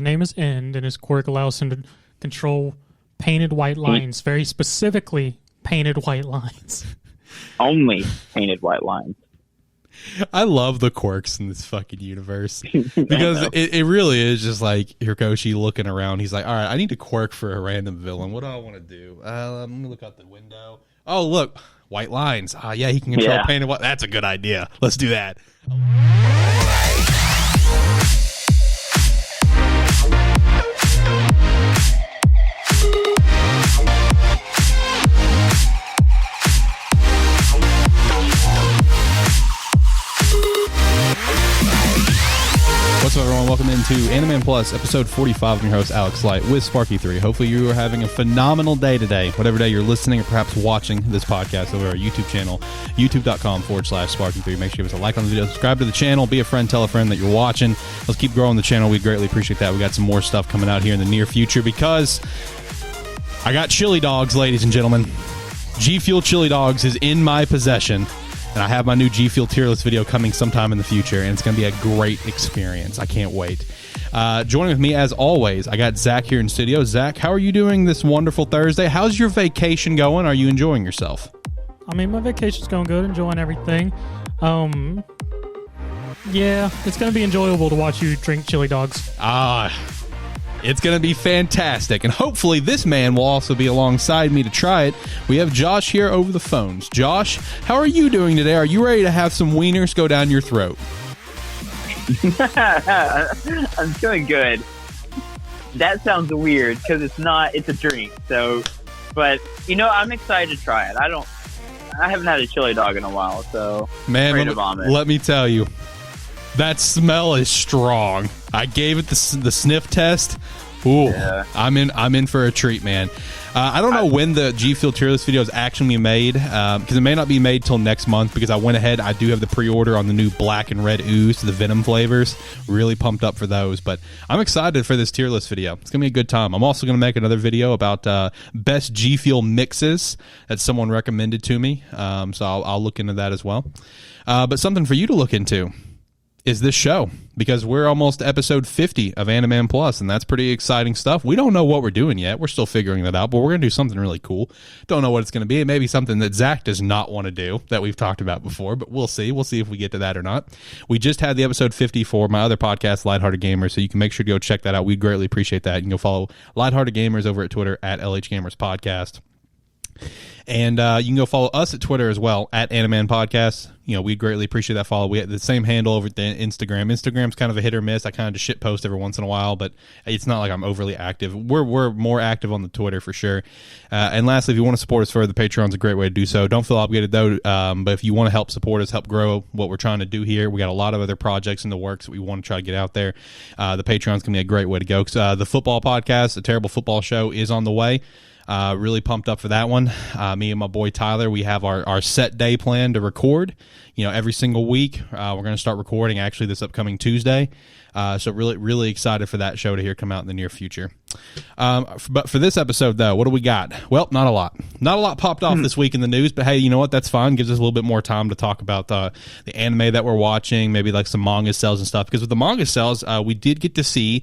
name is End, and his quirk allows him to control painted white lines, very specifically painted white lines. Only painted white lines. I love the quirks in this fucking universe because it really is just like Hirokoshi looking around. He's like, all right, I need a quirk for a random villain. What do I want to do? Let me look out the window. Oh, look, white lines. Yeah, he can control painted white. That's a good idea. Let's do that. What's up, everyone? Welcome into AniMan Plus, episode 45. I'm your host, Alex Light, with Sparky3. Hopefully you are having a phenomenal day today, whatever day you're listening or perhaps watching this podcast over our YouTube channel, youtube.com/Sparky3. Make sure you give us a like on the video, subscribe to the channel, be a friend, tell a friend that you're watching. Let's keep growing the channel. We greatly appreciate that. We got some more stuff coming out here in the near future because I got chili dogs, ladies and gentlemen. G Fuel Chili Dogs is in my possession. And I have my new G Fuel tier list video coming sometime in the future, and it's going to be a great experience. I can't wait. Joining with me, as always, I got Zach here in studio. Zach, how are you doing this wonderful Thursday? How's your vacation going? Are you enjoying yourself? I mean, my vacation's going good, enjoying everything. Yeah, it's going to be enjoyable to watch you drink chili dogs. It's going to be fantastic, and hopefully this man will also be alongside me to try it. We have Josh here over the phones. Josh, how are you doing today? Are you ready to have some wieners go down your throat? I'm doing good. That sounds weird because it's a drink. So, but I'm excited to try it. I haven't had a chili dog in a while, so man, let me tell you, that smell is strong. I gave it the sniff test. Ooh, yeah. I'm in for a treat, man. I don't know when the G Fuel tier list video is actually made because it may not be made till next month because I went ahead. I do have the pre-order on the new black and red ooze, the Venom flavors. Really pumped up for those, but I'm excited for this tier list video. It's going to be a good time. I'm also going to make another video about best G Fuel mixes that someone recommended to me, so I'll look into that as well. But something for you to look into is this show, because we're almost episode 50 of AniMan Plus, and that's pretty exciting stuff. We don't know what we're doing yet. We're still figuring that out, but we're going to do something really cool. Don't know what it's going to be. It may be something that Zach does not want to do that we've talked about before, but we'll see. We'll see if we get to that or not. We just had the episode 50 for my other podcast, Lighthearted Gamers, so you can make sure to go check that out. We'd greatly appreciate that. You can go follow Lighthearted Gamers over at Twitter at LH Gamers Podcast. And you can go follow us at Twitter as well, at AniMan Podcast. We'd greatly appreciate that follow. We have the same handle over at the Instagram. Instagram's kind of a hit or miss. I kind of just shit post every once in a while, but it's not like I'm overly active. We're more active on the Twitter for sure. And lastly, if you want to support us further, the Patreon's a great way to do so. Don't feel obligated though, but if you want to help support us, help grow what we're trying to do here, we got a lot of other projects in the works that we want to try to get out there. The Patreon's going to be a great way to go. The football podcast, a terrible football show, is on the way. Really pumped up for that one. Me and my boy Tyler, we have our set day plan to record, every single week. We're going to start recording actually this upcoming Tuesday. So really excited for that show to come out in the near future. But for this episode though, what do we got? Well, not a lot. Not a lot popped off this week in the news, but hey, you know what? That's fine. Gives us a little bit more time to talk about the anime that we're watching, maybe like some manga sales and stuff. Because with the manga sales, we did get to see,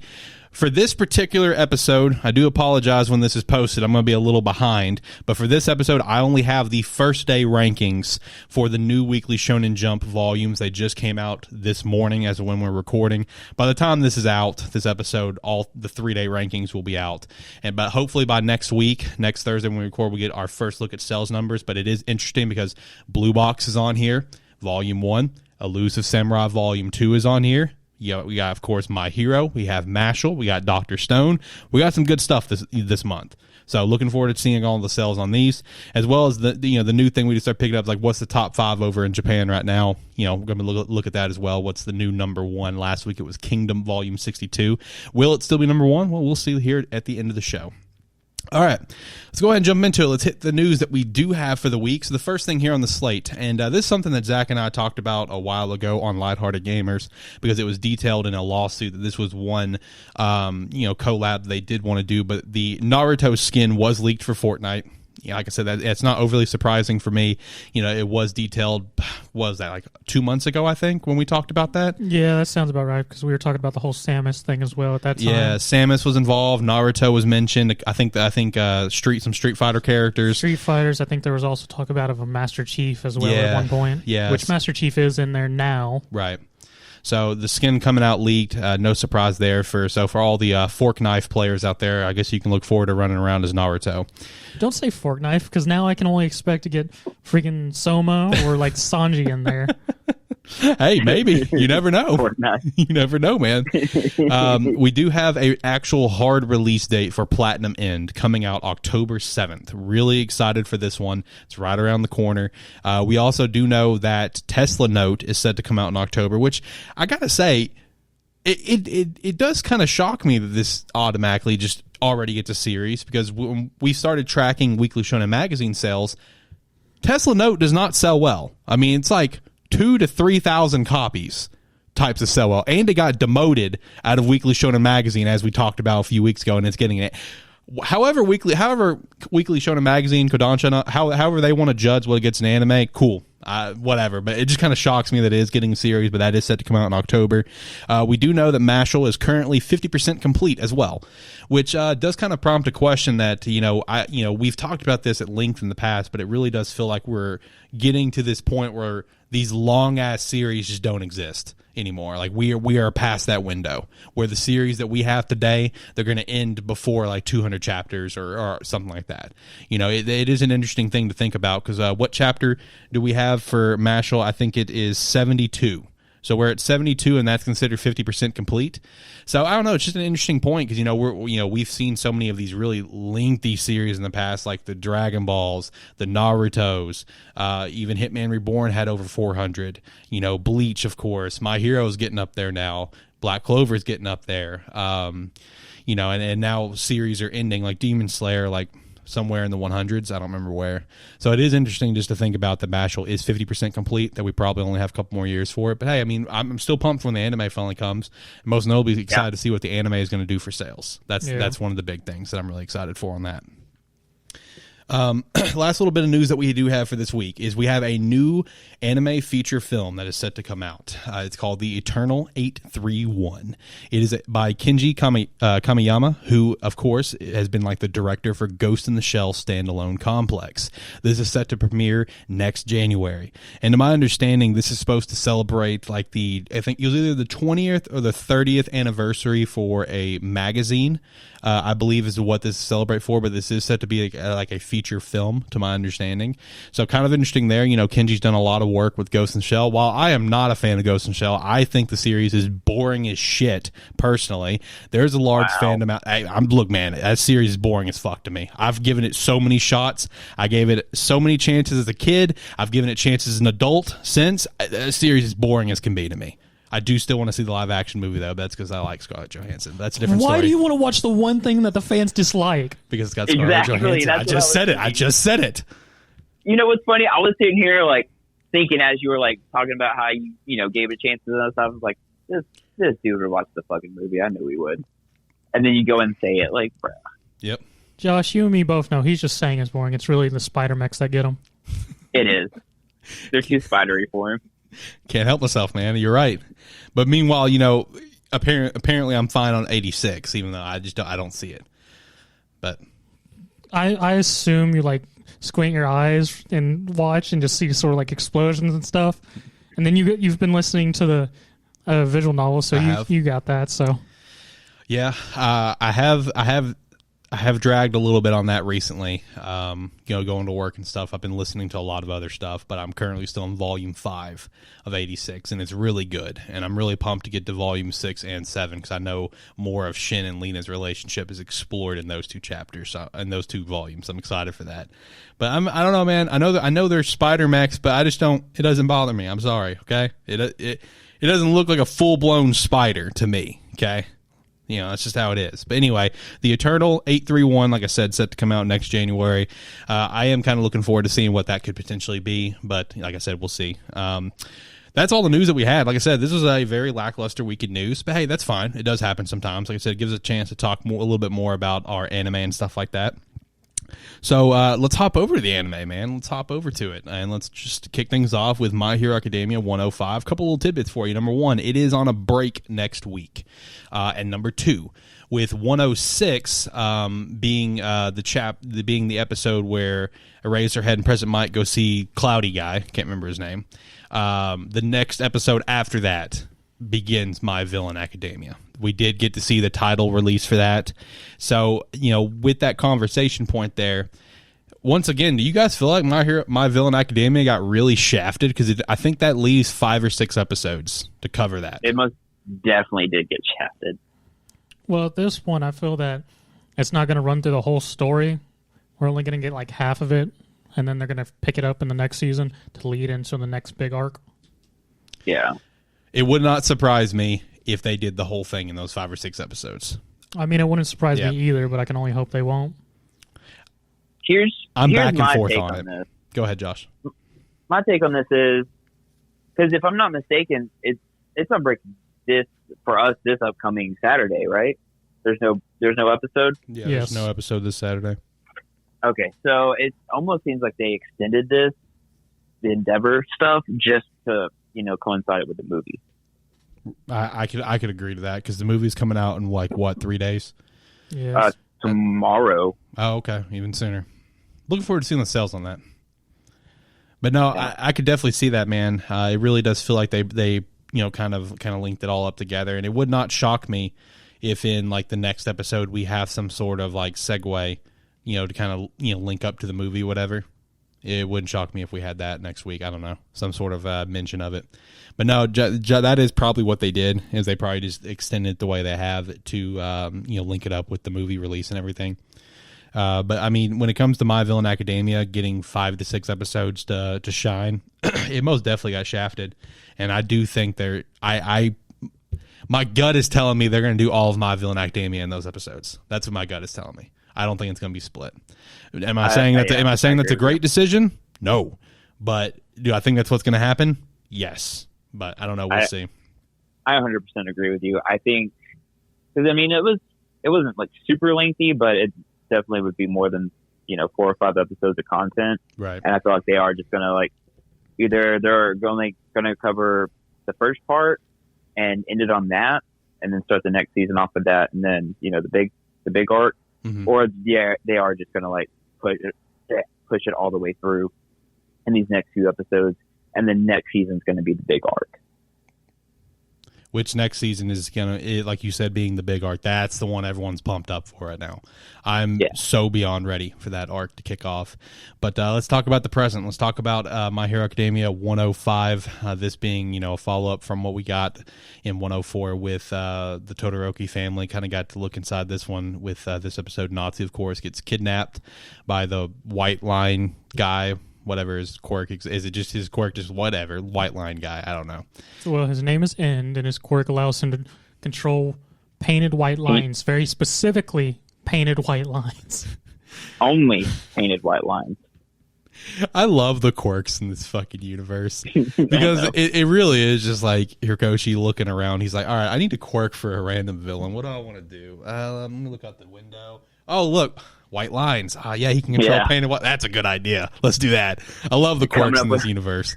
for this particular episode, I do apologize when this is posted. I'm going to be a little behind. But for this episode, I only have the first day rankings for the new Weekly Shonen Jump volumes. They just came out this morning as of when we're recording. By the time this is out, this episode, all the 3-day rankings will be out. But hopefully by next week, next Thursday when we record, we get our first look at sales numbers. But it is interesting because Blue Box is on here, Volume 1. Elusive Samurai Volume 2 is on here. We got, of course, My Hero. We have Mashle. We got Dr. Stone. We got some good stuff this month. So looking forward to seeing all the sales on these, as well as the new thing we just start picking up, like what's the top 5 over in Japan right now. We're going to look at that as well. What's the new number 1? Last week it was Kingdom Volume 62. Will it still be number 1? Well, we'll see here at the end of the show. All right, let's go ahead and jump into it. Let's hit the news that we do have for the week. So the first thing here on the slate, and this is something that Zach and I talked about a while ago on Lighthearted Gamers, because it was detailed in a lawsuit that this was one, collab they did want to do, but the Naruto skin was leaked for Fortnite. like I said, it's not overly surprising for me. It was detailed. Was that like 2 months ago? I think when we talked about that. Yeah, that sounds about right because we were talking about the whole Samus thing as well at that time. Yeah, Samus was involved. Naruto was mentioned. I think some Street Fighter characters. Street Fighters. I think there was also talk about a Master Chief as well at one point. Yeah, which Master Chief is in there now. Right. So the skin coming out leaked, no surprise there. For all the fork knife players out there, I guess you can look forward to running around as Naruto. Don't say fork knife because now I can only expect to get freaking Soma or like Sanji in there. Hey, maybe. You never know. You never know, man. We do have an actual hard release date for Platinum End coming out October 7th. Really excited for this one. It's right around the corner. We also do know that Tesla Note is set to come out in October, which I gotta say, it does kind of shock me that this automatically just already gets a series, because when we started tracking Weekly Shonen Magazine sales, Tesla Note does not sell well. I mean, it's like 2,000 to 3,000 copies types of sell well, and it got demoted out of Weekly Shonen Magazine, as we talked about a few weeks ago, and it's getting it. However, Weekly Shonen Magazine, Kodansha, however they want to judge what gets an anime, cool, whatever. But it just kind of shocks me that it is getting a series, but that is set to come out in October. We do know that Mashle is currently 50% complete as well, which does kind of prompt a question that we've talked about this at length in the past, but it really does feel like we're getting to this point where these long ass series just don't exist anymore. Like we are past that window where the series that we have today, they're going to end before like 200 chapters or something like that. It is an interesting thing to think about, because what chapter do we have for Mashle? I think it is 72. So we're at 72, and that's considered 50% complete. So I don't know. It's just an interesting point, because we've seen so many of these really lengthy series in the past, like the Dragon Balls, the Narutos, even Hitman Reborn had over 400. Bleach, of course. My Hero's getting up there now. Black Clover's getting up there. And now series are ending, like Demon Slayer, like somewhere in the 100s. I don't remember where. So it is interesting just to think about that Mashle is 50% complete, that we probably only have a couple more years for it. But hey, I mean, I'm still pumped when the anime finally comes. Most notably excited to see what the anime is going to do for sales. That's one of the big things that I'm really excited for on that. Last little bit of news that we do have for this week is we have a new anime feature film that is set to come out. It's called The Eternal 831. It is by Kenji Kamiyama, who, of course, has been like the director for Ghost in the Shell standalone complex. This is set to premiere next January. And to my understanding, this is supposed to celebrate like I think it was either the 20th or the 30th anniversary for a magazine, I believe is what this is celebrate for, but this is set to be like a feature film, to my understanding. So kind of interesting there. Kenji's done a lot of work with Ghost in the Shell. While I am not a fan of Ghost in the Shell, I think the series is boring as shit, personally. There's a large fandom out. Look, man, that series is boring as fuck to me. I've given it so many shots. I gave it so many chances as a kid. I've given it chances as an adult since. The series is boring as can be to me. I do still want to see the live action movie, though. But that's because I like Scarlett Johansson. That's a different story. Why do you want to watch the one thing that the fans dislike? Because it's got Scarlett Johansson. I just said it. You know what's funny? I was sitting here like thinking as you were like talking about how you gave it chances and stuff. I was like, this dude would watch the fucking movie. I knew he would. And then you go and say it like, bruh. Yep. Josh, you and me both know he's just saying it's boring. It's really the spider mechs that get him. It is. They're too spidery for him. Can't help myself, man. You're right. But meanwhile, apparently I'm fine on 86, even though I don't see it. But I assume you like squint your eyes and watch and just see sort of like explosions and stuff, and then you've been listening to the visual novel, so you got that. So yeah, I have dragged a little bit on that recently. Going to work and stuff. I've been listening to a lot of other stuff, but I'm currently still in volume 5 of 86, and it's really good. And I'm really pumped to get to volume 6 and 7, because I know more of Shin and Lena's relationship is explored in those two chapters, in those two volumes. I'm excited for that. But I don't know, man. I know there's spider mechs, but I just don't. It doesn't bother me. I'm sorry. Okay. It doesn't look like a full blown spider to me. Okay. That's just how it is. But anyway, The Eternal 831, like I said, set to come out next January. I am kind of looking forward to seeing what that could potentially be. But like I said, we'll see. That's all the news that we had. Like I said, this was a very lackluster week in news. But hey, that's fine. It does happen sometimes. Like I said, it gives us a chance to talk a little bit more about our anime and stuff like that. So let's hop over to the anime, man. Let's hop over to it, and let's just kick things off with My Hero Academia 105. Couple little tidbits for you. Number one, it is on a break next week, and number two, with 106 being the episode where Eraserhead and President Mike go see Cloudy Guy. Can't remember his name. The next episode after that begins My Villain Academia. We did get to see the title release for that. So, with that conversation point there, once again, do you guys feel like My Villain Academia got really shafted? Because I think that leaves 5 or 6 episodes to cover that. It most definitely did get shafted. Well, at this point, I feel that it's not going to run through the whole story. We're only going to get like half of it, and then they're going to pick it up in the next season to lead into the next big arc. Yeah. It would not surprise me if they did the whole thing in those 5 or 6 episodes. I mean, it wouldn't surprise me either, but I can only hope they won't. I'm back and my forth take on it. this. Go ahead, Josh. My take on this is, because if I'm not mistaken, it's on break this upcoming Saturday, right? There's no episode? Yeah, There's no episode this Saturday. Okay, so it almost seems like they extended the Endeavor stuff just to, coincide it with the movie. I could agree to that because the movie's coming out in 3 days? Yes. Tomorrow. Oh, okay, even sooner. Looking forward to seeing the sales on that. But no, yeah. I could definitely see that, man. It really does feel like they kind of linked it all up together, and it would not shock me if in the next episode we have some sort of segue, to kind of link up to the movie, whatever. It wouldn't shock me if we had that next week. I don't know, some sort of mention of it. But no, that is probably what they did. Is they probably just extended it the way they have to link it up with the movie release and everything. But I mean, when it comes to My Villain Academia getting 5 to 6 episodes to shine, it most definitely got shafted. And I do think my gut is telling me they're going to do all of My Villain Academia in those episodes. That's what my gut is telling me. I don't think it's going to be split. Am I saying that's a great decision? No. But do I think that's what's going to happen? Yes. But I don't know. We'll see. I 100% agree with you. I think, because I mean, it wasn't super lengthy, but it definitely would be more than 4 or 5 episodes of content. Right. And I feel like they are just going to either they're going to cover the first part and end it on that, and then start the next season off of that, and then the big arc. Mm-hmm. Or they are just going to push it all the way through in these next few episodes, and then next season's going to be the big arc. Which next season is going to, like you said, being the big arc. That's the one everyone's pumped up for right now. I'm so beyond ready for that arc to kick off. But let's talk about the present. Let's talk about My Hero Academia 105, this being, a follow-up from what we got in 104 with the Todoroki family. Kind of got to look inside this one with this episode. Natsu, of course, gets kidnapped by the White Line guy. Whatever his quirk is, it just his quirk? Just whatever, White Line guy. I don't know. Well, his name is End, and his quirk allows him to control painted white lines, very specifically painted white lines. Only painted white lines. I love the quirks in this fucking universe because it really is just Hirokoshi looking around. He's like, all right, I need to quirk for a random villain. What do I want to do? I'm going to look out the window. Oh, look. White lines. Yeah, he can control painted white. That's a good idea. Let's do that. I love the quirks in this universe.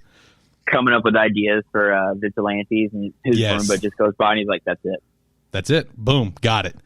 Coming up with ideas for vigilantes, and his Roomba just goes by and he's like, that's it. That's it. Boom. Got it.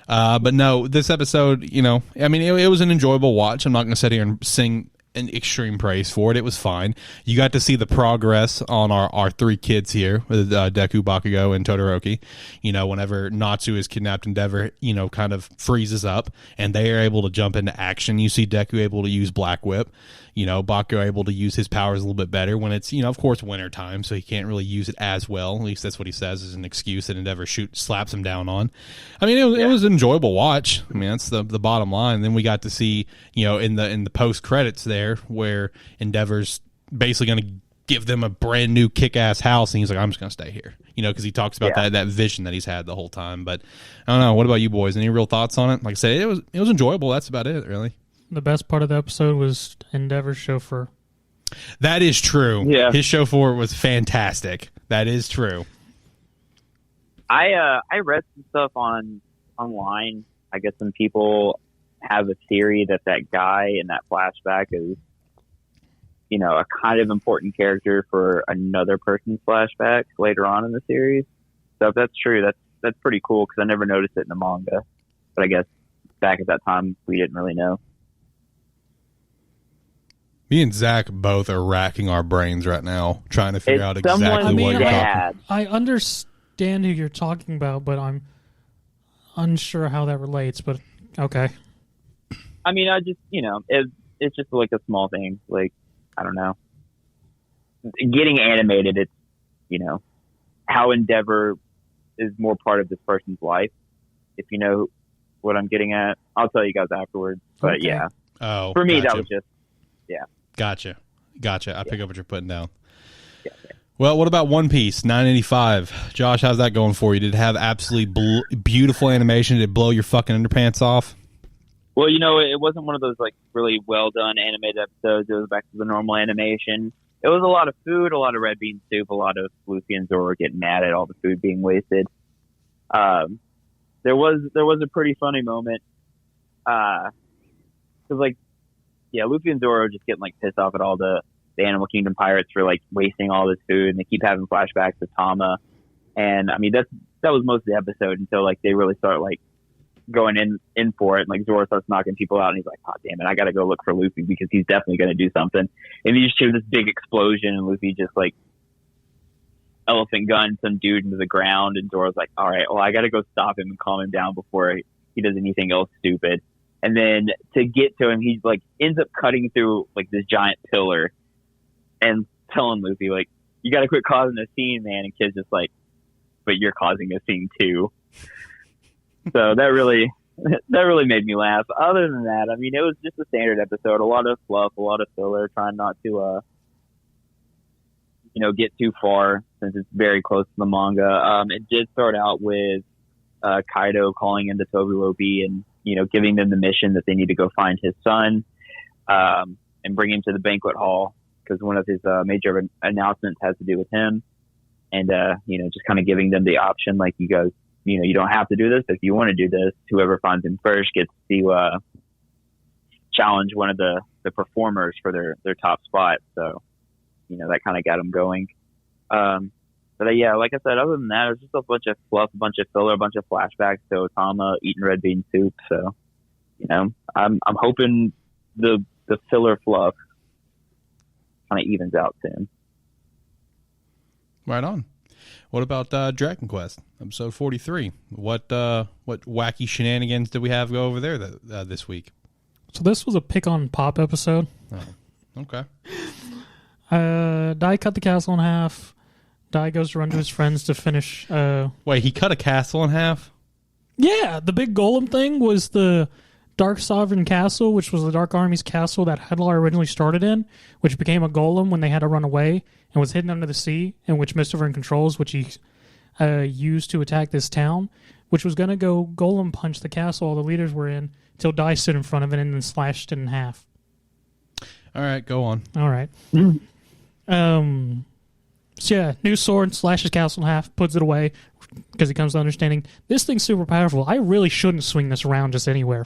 But no, this episode, I mean, it was an enjoyable watch. I'm not going to sit here and sing an extreme praise for it. It was fine. You got to see the progress on our 3 kids here with Deku, Bakugo, and Todoroki. Whenever Natsu is kidnapped, Endeavor, kind of freezes up, and they are able to jump into action. You see Deku able to use Black Whip. Bakugo able to use his powers a little bit better when it's, of course, winter time, so he can't really use it as well. At least that's what he says is an excuse that Endeavor slaps him down on. I mean, it was an enjoyable watch. I mean, that's the bottom line. Then we got to see, in the post credits there where Endeavor's basically going to give them a brand new kick-ass house, and he's like, I'm just going to stay here, because he talks about that vision that he's had the whole time. But I don't know. What about you boys? Any real thoughts on it? Like I said, it was enjoyable. That's about it, really. The best part of the episode was Endeavor's chauffeur. That is true. Yeah. His chauffeur was fantastic. That is true. I read some stuff online. I guess some people have a theory that guy in that flashback is, you know, a kind of important character for another person's flashback later on in the series. So if that's true, that's pretty cool because I never noticed it in the manga. But I guess back at that time, we didn't really know. Me and Zach both are racking our brains right now, trying to figure out exactly what you're talking about. I understand who you're talking about, but I'm unsure how that relates, but okay. I mean, I just, you know, it's just like a small thing. Like, I don't know. Getting animated, it's, you know, how Endeavor is more part of this person's life. If you know what I'm getting at, I'll tell you guys afterwards. But okay. Yeah. Oh, for me, that was just, yeah. Gotcha. I pick up what you're putting down. Yeah. Well, what about One Piece 985? Josh, how's that going for you? Did it have absolutely beautiful animation? Did it blow your fucking underpants off? Well, you know, it wasn't one of those like really well done animated episodes. It was back to the normal animation. It was a lot of food, a lot of red bean soup, a lot of Luffy and Zoro getting mad at all the food being wasted. There was a pretty funny moment. Cause like, yeah, Luffy and Zoro just getting like pissed off at all the Animal Kingdom pirates for like wasting all this food, and they keep having flashbacks to Tama. And I mean, that was most of the episode until like they really start like going in for it. And, like Zoro starts knocking people out, and he's like, "Oh damn it, I got to go look for Luffy because he's definitely going to do something." And you just hear this big explosion, and Luffy just like elephant gun some dude into the ground, and Zoro's like, "All right, well I got to go stop him and calm him down before he does anything else stupid." And then to get to him, he like ends up cutting through like this giant pillar and telling Luffy like, "You got to quit causing a scene, man." And Kid's just like, "But you're causing a scene too." So that really made me laugh. Other than that, I mean, it was just a standard episode. A lot of fluff, a lot of filler, trying not to, get too far since it's very close to the manga. It did start out with Kaido calling into Toby Lopi and, giving them the mission that they need to go find his son and bring him to the banquet hall because one of his major announcements has to do with him. And, just kind of giving them the option, like, you guys, you don't have to do this. If you want to do this, whoever finds him first gets to challenge one of the performers for their top spot. So, that kind of got them going. But yeah, like I said, other than that, it was just a bunch of fluff, a bunch of filler, a bunch of flashbacks to Otama eating red bean soup. So, I'm hoping the filler fluff kind of evens out soon. Right on. What about Dragon Quest episode 43? What wacky shenanigans did we have go over there this week? So this was a pick on Pop episode. Oh, okay. Dai cut the castle in half. Dai goes to run to his friends to finish. Wait, he cut a castle in half? Yeah, the big golem thing was the Dark Sovereign Castle, which was the Dark Army's castle that Headlar originally started in, which became a golem when they had to run away and was hidden under the sea, and which Mr. Vern controls, which he used to attack this town, which was going to go golem punch the castle all the leaders were in until Dai stood in front of it and then slashed it in half. All right, go on. All right. So yeah, new sword, slashes castle in half, puts it away because he comes to understanding this thing's super powerful. I really shouldn't swing this around just anywhere.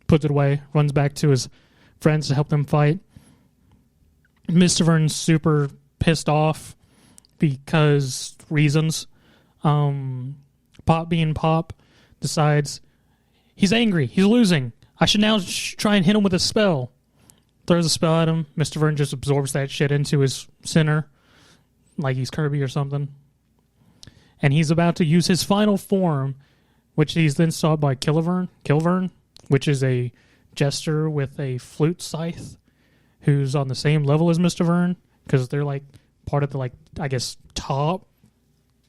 Puts it away, runs back to his friends to help them fight. Mr. Vern's super pissed off because reasons. Pop being Pop decides he's angry. He's losing. I should now try and hit him with a spell. Throws a spell at him. Mr. Vern just absorbs that shit into his center like he's Kirby or something. And he's about to use his final form, which he's then sought by Kilvern, which is a jester with a flute scythe who's on the same level as Mr. Vern because they're like part of the top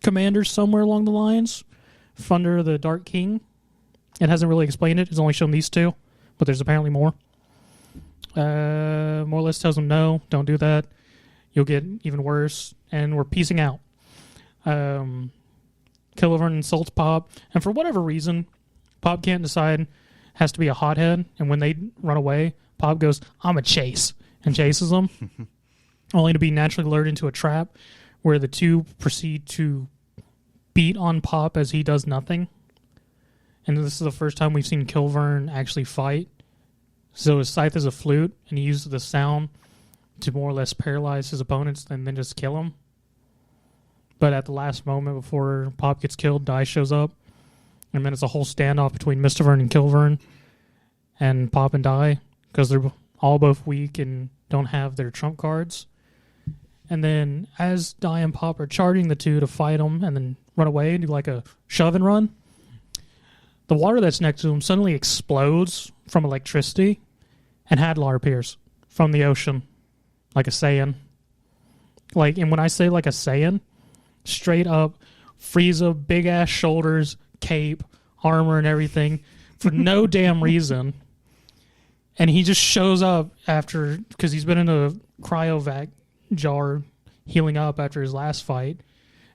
commanders somewhere along the lines under the Dark King. It hasn't really explained it. It's only shown these two, but there's apparently more. More or less tells him no, don't do that. You'll get even worse, and we're piecing out. Kilvern insults Pop, and for whatever reason, Pop can't decide. Has to be a hothead, and when they run away, Pop goes, "I'm a chase," and chases them, only to be naturally lured into a trap where the two proceed to beat on Pop as he does nothing. And this is the first time we've seen Kilvern actually fight So his scythe is a flute, and he uses the sound to more or less paralyze his opponents and then just kill them. But at the last moment before Pop gets killed, Dai shows up, and then it's a whole standoff between Mistvern and Kilvern and Pop and Dai, because they're all both weak and don't have their trump cards. And then as Dai and Pop are charging the two to fight them and then run away and do like a shove and run, the water that's next to them suddenly explodes from electricity, and Hadlar appears from the ocean like a Saiyan. And when I say like a Saiyan, straight up Frieza, big ass shoulders, cape, armor, and everything for no damn reason. And he just shows up after, because he's been in a cryovac jar healing up after his last fight.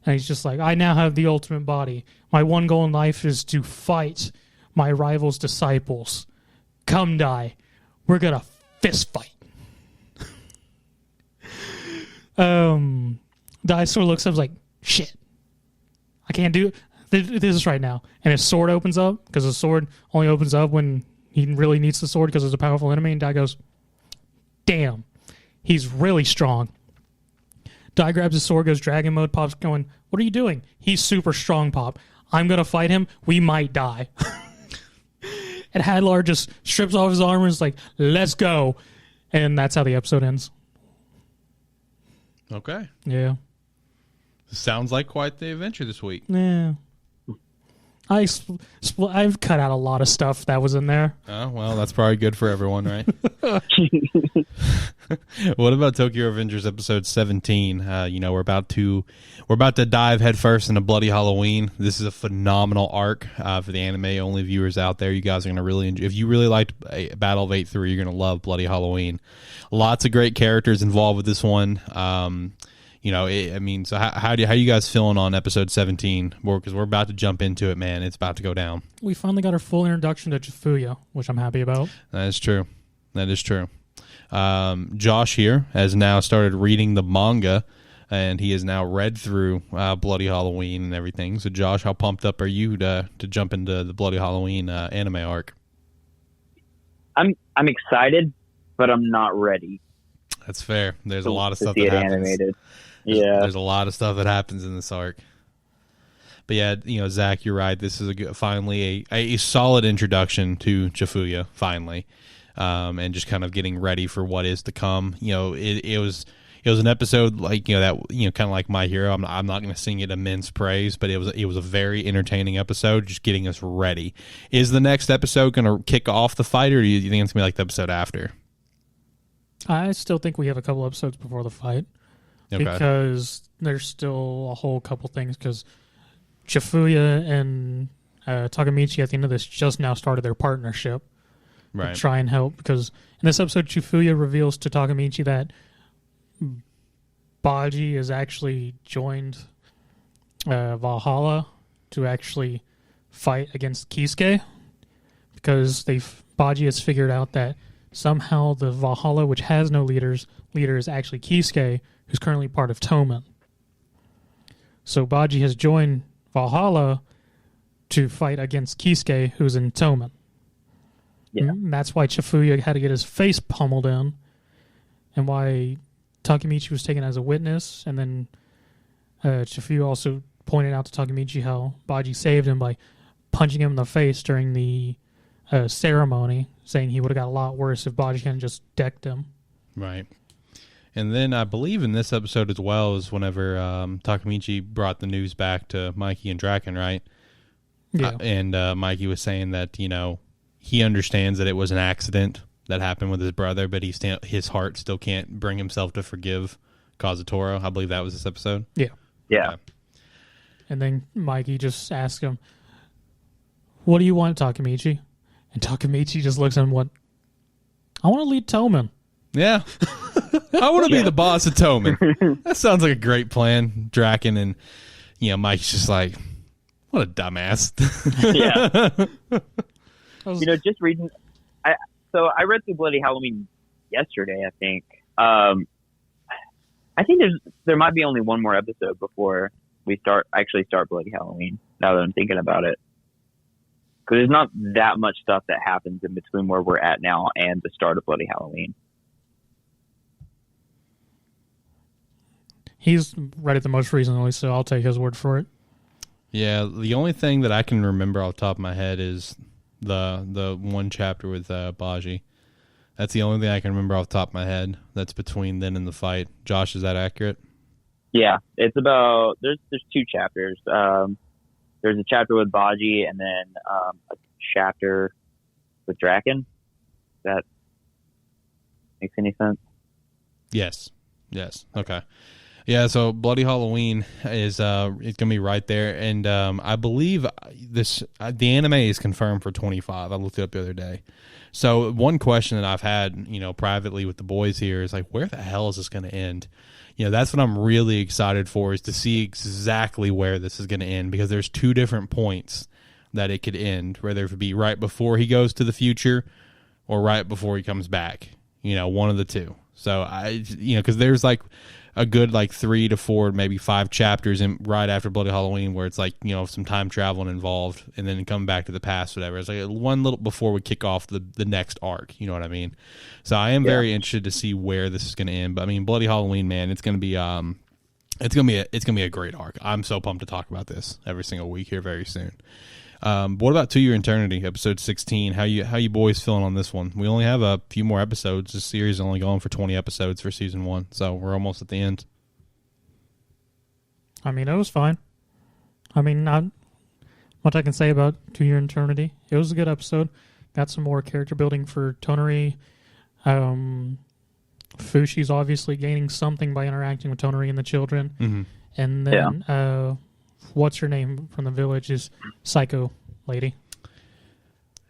And he's just like, I now have the ultimate body. My one goal in life is to fight my rival's disciples. Come, Dai. We're going to fist fight. Dai sort of looks up and is like, shit. I can't do this right now. And his sword opens up, because the sword only opens up when he really needs the sword because it's a powerful enemy. And Dai goes, damn, he's really strong. Dai grabs his sword, goes dragon mode. Pop's going, what are you doing? He's super strong, Pop. I'm going to fight him. We might die. And Hadlar just strips off his armor and is like, let's go. And that's how the episode ends. Okay. Yeah. Sounds like quite the adventure this week. Yeah. I've cut out a lot of stuff that was in there. Oh, well, that's probably good for everyone, right? What about Tokyo Revengers episode 17? We're about to dive headfirst into Bloody Halloween. This is a phenomenal arc for the anime only viewers out there. You guys are going to really enjoy. If you really liked Battle of 8-3, you're going to love Bloody Halloween. Lots of great characters involved with this one. So how you guys feeling on episode 17? Because we're about to jump into it, man. It's about to go down. We finally got our full introduction to Chifuya, which I'm happy about. That is true. Josh here has now started reading the manga, and he has now read through Bloody Halloween and everything. So, Josh, how pumped up are you to jump into the Bloody Halloween anime arc? I'm excited, but I'm not ready. That's fair. There's a lot of stuff that happens. Animated. There's a lot of stuff that happens in this arc. But yeah, Zach, you're right. This is finally a solid introduction to Chifuya, finally, and just kind of getting ready for what is to come. It was an episode kind of like My Hero. I'm not going to sing it immense praise, but it was a very entertaining episode, just getting us ready. Is the next episode going to kick off the fight, or do you think it's going to be like the episode after? I still think we have a couple episodes before the fight. Okay. Because there's still a whole couple things, because Chifuya and Takemichi at the end of this just now started their partnership. Right. To try and help, because in this episode, Chifuya reveals to Takemichi that Baji has actually joined Valhalla to actually fight against Kisuke, because Baji has figured out that somehow the Valhalla, which has no leader is actually Kisuke, who's currently part of Tomen. So Baji has joined Valhalla to fight against Kisuke, who's in Tomen. Yeah. And that's why Chifuya had to get his face pummeled in, and why Takemichi was taken as a witness. And then Chifuya also pointed out to Takemichi how Baji saved him by punching him in the face during the ceremony, saying he would have got a lot worse if Baji hadn't just decked him. Right. And then I believe in this episode as well is whenever Takemichi brought the news back to Mikey and Draken, right? Yeah. And Mikey was saying that, he understands that it was an accident that happened with his brother, but his heart still can't bring himself to forgive Kazutora. I believe that was this episode. Yeah. Yeah. And then Mikey just asks him, what do you want, Takemichi? And Takemichi just looks at him and went, I want to lead Tomen. Yeah. I want to be the boss of Tomen. That sounds like a great plan. Draken and, Mike's just like, what a dumbass. Yeah. Just reading. So I read through Bloody Halloween yesterday, I think. I think there might be only one more episode before we start Bloody Halloween, now that I'm thinking about it. because there's not that much stuff that happens in between where we're at now and the start of Bloody Halloween. He's read it the most recently, so I'll take his word for it. Yeah, the only thing that I can remember off the top of my head is the one chapter with Baji. That's the only thing I can remember off the top of my head. That's between then and the fight. Josh, is that accurate? Yeah, it's about there's 2 chapters. There's a chapter with Baji and then a chapter with Draken. That makes any sense? Yes. Okay. Yeah, so Bloody Halloween is it's gonna be right there, and I believe the anime is confirmed for 25. I looked it up the other day. So one question that I've had, privately with the boys here is like, where the hell is this going to end? That's what I'm really excited for, is to see exactly where this is going to end, because there's 2 different points that it could end, whether it would be right before he goes to the future or right before he comes back. One of the 2. So because there's like a good 3 to 4, maybe 5 chapters in right after Bloody Halloween where it's like, some time traveling involved, and then come back to the past, whatever. It's like one little before we kick off the next arc. You know what I mean? So I am very interested to see where this is going to end. But I mean, Bloody Halloween, man, it's going to be a great arc. I'm so pumped to talk about this every single week here very soon. What about To Your Eternity, episode 16? How you boys feeling on this one? We only have a few more episodes. This series is only going for 20 episodes for season 1, so we're almost at the end. I mean, it was fine. I mean, not much I can say about To Your Eternity. It was a good episode. Got some more character building for Tonari. Fushi's obviously gaining something by interacting with Tonari and the children. Mm-hmm. And then... what's her name from the village is Psycho Lady.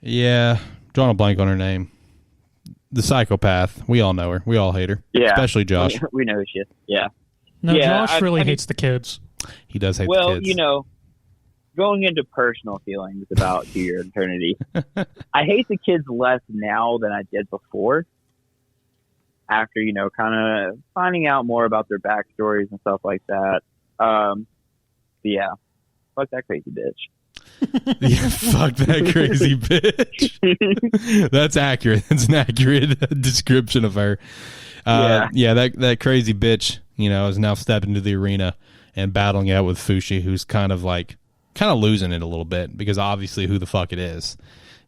Yeah, drawing a blank on her name. The psychopath. We all know her. We all hate her. Yeah. Especially Josh. We know she is. Yeah. No, Josh really hates the kids. He does hate the kids. Well, going into personal feelings about To Your Eternity, I hate the kids less now than I did before. After, kind of finding out more about their backstories and stuff like that. Yeah, fuck that crazy bitch. Yeah, fuck that crazy bitch. That's accurate. That's an accurate description of her. That crazy bitch, is now stepping into the arena and battling out with Fushi, who's kind of losing it a little bit, because obviously who the fuck it is.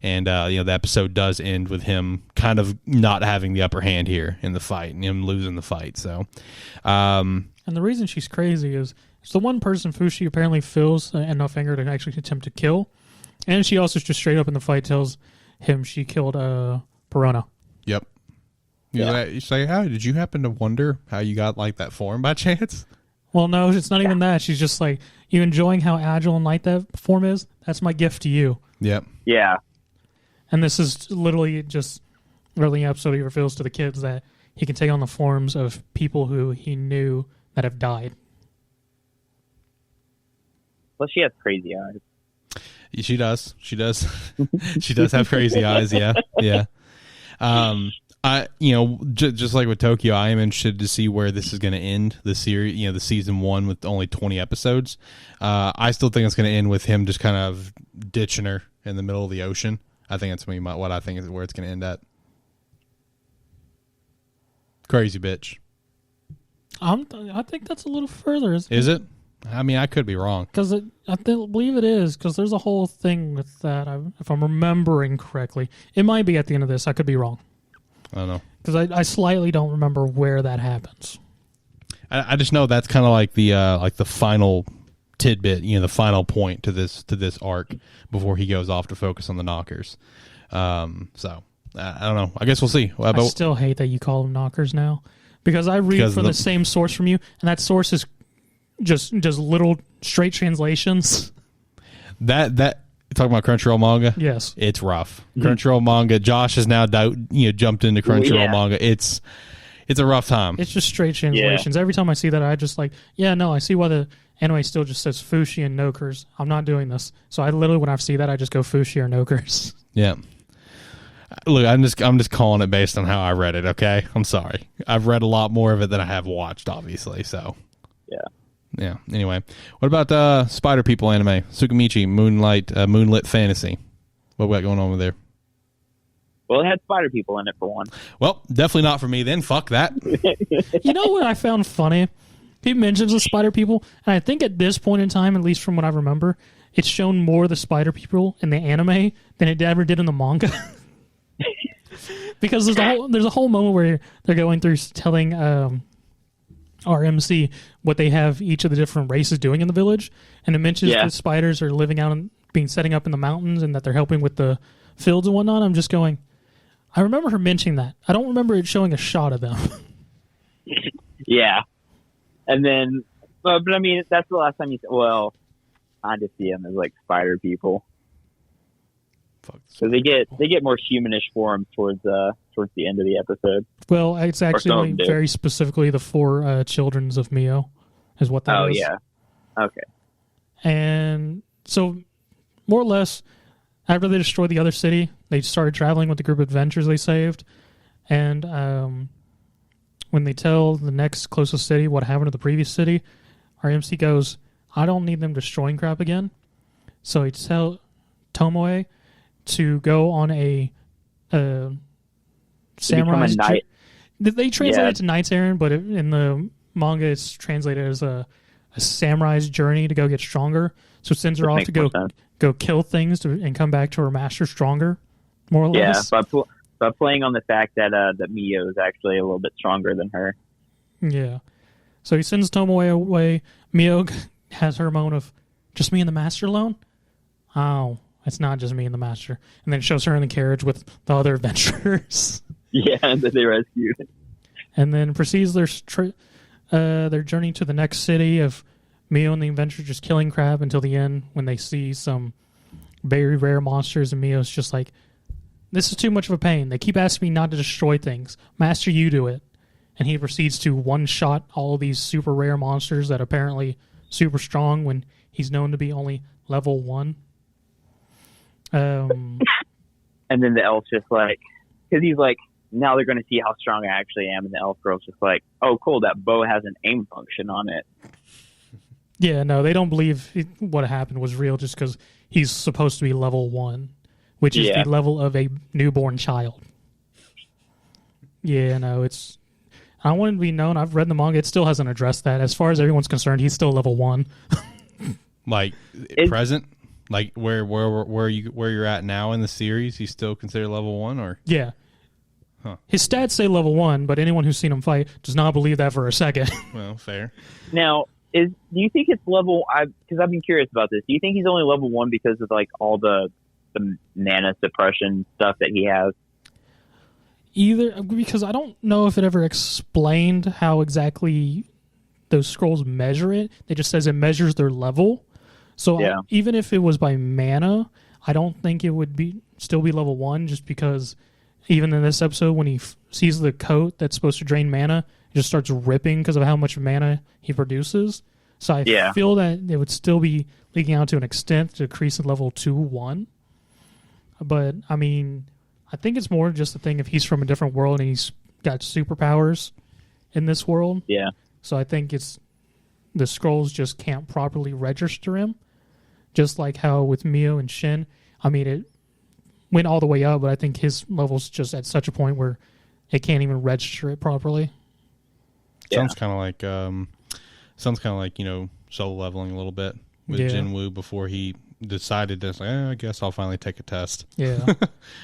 And, the episode does end with him kind of not having the upper hand here in the fight, and him losing the fight. So, and the reason she's crazy is it's the one person Fushi apparently feels enough anger to actually attempt to kill. And she also just straight up in the fight tells him she killed Perona. Yep. You say, how did you happen to wonder how you got that form by chance? Well, no, it's not even that. She's just like, you enjoying how agile and light that form is? That's my gift to you. Yep. Yeah. And this is literally just early episode he reveals to the kids that he can take on the forms of people who he knew that have died. Well, she has crazy eyes. She does. She does have crazy eyes. Yeah. Just like with Tokyo, I am interested to see where this is going to end. The series, the season 1 with only 20 episodes. I still think it's going to end with him just kind of ditching her in the middle of the ocean. I think that's what I think is where it's going to end at. Crazy bitch. I think that's a little further. Is it? I mean, I could be wrong. Because I believe it is, because there's a whole thing with that, if I'm remembering correctly. It might be at the end of this. I could be wrong. I don't know. Because I slightly don't remember where that happens. I just know that's kind of like the final tidbit, the final point to this arc before he goes off to focus on the knockers. So, I don't know. I guess we'll see. I still hate that you call them knockers now. Because I read from the same source from you, and that source is just little straight translations. That talking about Crunchyroll manga? Yes, it's rough. Crunchyroll manga. Josh has now jumped into Crunchyroll manga. It's a rough time. It's just straight translations. Every time I see that, I just I see why the anime still just says Fushi and Nokers. I'm not doing this. So I literally, when I see that, I just go Fushi or Nokers. Yeah. Look, I'm just calling it based on how I read it. Okay, I'm sorry. I've read a lot more of it than I have watched, obviously. So. Yeah. Anyway, what about Spider People anime? Tsukimichi, Moonlit Fantasy. What we got going on over there? Well, it had spider people in it for one. Well, definitely not for me then. Fuck that. You know what I found funny? He mentions the spider people, and I think at this point in time, at least from what I remember, it's shown more of the spider people in the anime than it ever did in the manga. Because there's a whole moment where they're going through telling our MC what they have each of the different races doing in the village, and it mentions that spiders are living out and setting up in the mountains, and that they're helping with the fields and whatnot. I'm just going, I remember her mentioning that. I don't remember it showing a shot of them. Yeah. And then, but I mean, that's the last time you said, well, I just see them as like spider people. So they get more humanish forms towards the end of the episode. Well, it's actually very specifically the 4 children of Mio is what that is. Oh, yeah. Okay. And so, more or less, after they destroyed the other city, they started traveling with the group of adventurers they saved. And when they tell the next closest city what happened to the previous city, our MC goes, I don't need them destroying crap again. So he tells Tomoe to go on a samurai. They translate it to knight's errand, but in the manga it's translated as a samurai's journey to go get stronger. So it sends her off to go kill things and come back to her master stronger, more or less. Yeah, but playing on the fact that that Mio is actually a little bit stronger than her. Yeah. So he sends Tomoe away. Mio has her moment of, just me and the master alone? Oh, it's not just me and the master. And then shows her in the carriage with the other adventurers. Yeah, that they rescued. And then proceeds their journey to the next city of Mio and the adventurers just killing crap until the end when they see some very rare monsters, and Mio's just like, this is too much of a pain. They keep asking me not to destroy things. Master, you do it. And he proceeds to one-shot all these super rare monsters that are apparently super strong when he's known to be only level 1. And then the elf's just like, because he's like, now they're going to see how strong I actually am. And the elf girl's just like, oh, cool, that bow has an aim function on it. Yeah, no, they don't believe what happened was real just because he's supposed to be level 1, which is the level of a newborn child. Yeah, no, it's... I want it to be known, I've read the manga, it still hasn't addressed that. As far as everyone's concerned, he's still level 1. Like, present? Like, where you're at now in the series, he's still considered level 1, or? Yeah. Huh. His stats say level 1, but anyone who's seen him fight does not believe that for a second. Well, fair. Now... do you think it's level? Because I've been curious about this. Do you think he's only level 1 because of like all the mana suppression stuff that he has? Either because I don't know if it ever explained how exactly those scrolls measure it. It just says it measures their level. So even if it was by mana, I don't think it would still be level 1. Just because even in this episode, when he sees the coat that's supposed to drain mana, just starts ripping because of how much mana he produces. So I feel that it would still be leaking out to an extent to increase in level 2-1. But, I mean, I think it's more just a thing if he's from a different world and he's got superpowers in this world. Yeah. So I think it's the scrolls just can't properly register him. Just like how with Mio and Shin, I mean, it went all the way up, but I think his level's just at such a point where it can't even register it properly. Sounds kind of like, solo leveling a little bit with Jinwoo before he decided to, I guess I'll finally take a test. Yeah.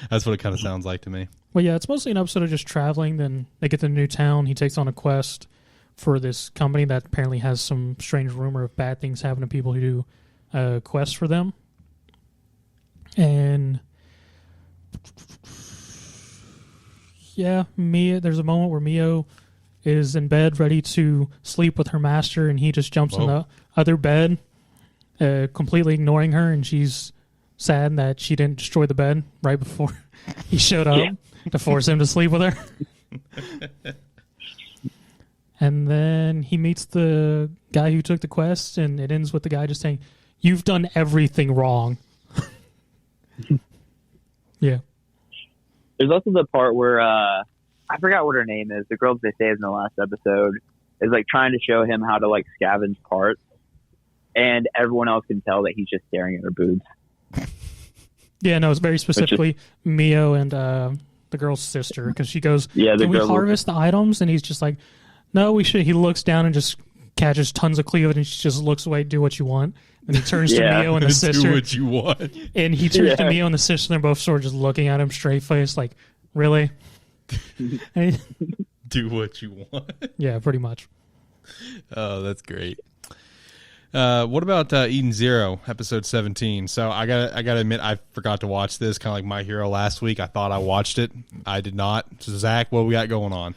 That's what it kind of sounds like to me. Well, yeah, it's mostly an episode of just traveling. Then they get to a new town. He takes on a quest for this company that apparently has some strange rumor of bad things happening to people who do quests for them. And yeah, there's a moment where Mio is in bed ready to sleep with her master, and he just jumps in the other bed, completely ignoring her, and she's sad that she didn't destroy the bed right before he showed up to force him to sleep with her. And then he meets the guy who took the quest, and it ends with the guy just saying, "You've done everything wrong." Yeah. There's also the part where I forgot what her name is. The girl that they saved in the last episode is like trying to show him how to like scavenge parts, and everyone else can tell that he's just staring at her boobs. Yeah, no, it's very specifically Mio and the girl's sister, because she goes, Yeah, can we harvest the items? And he's just like, no, we should. He looks down and just catches tons of cleavage, and she just looks away, do what you want. And he turns to Mio and the sister. Do what you want. And he turns to Mio and the sister, and they're both sort of just looking at him straight faced, like, really? Do what you want. Yeah, pretty much. Oh, that's great. What about Eden Zero, episode 17? So I gotta admit, I forgot to watch this, kind of like My Hero last week. I thought I watched it. I did not. So Zach, what we got going on?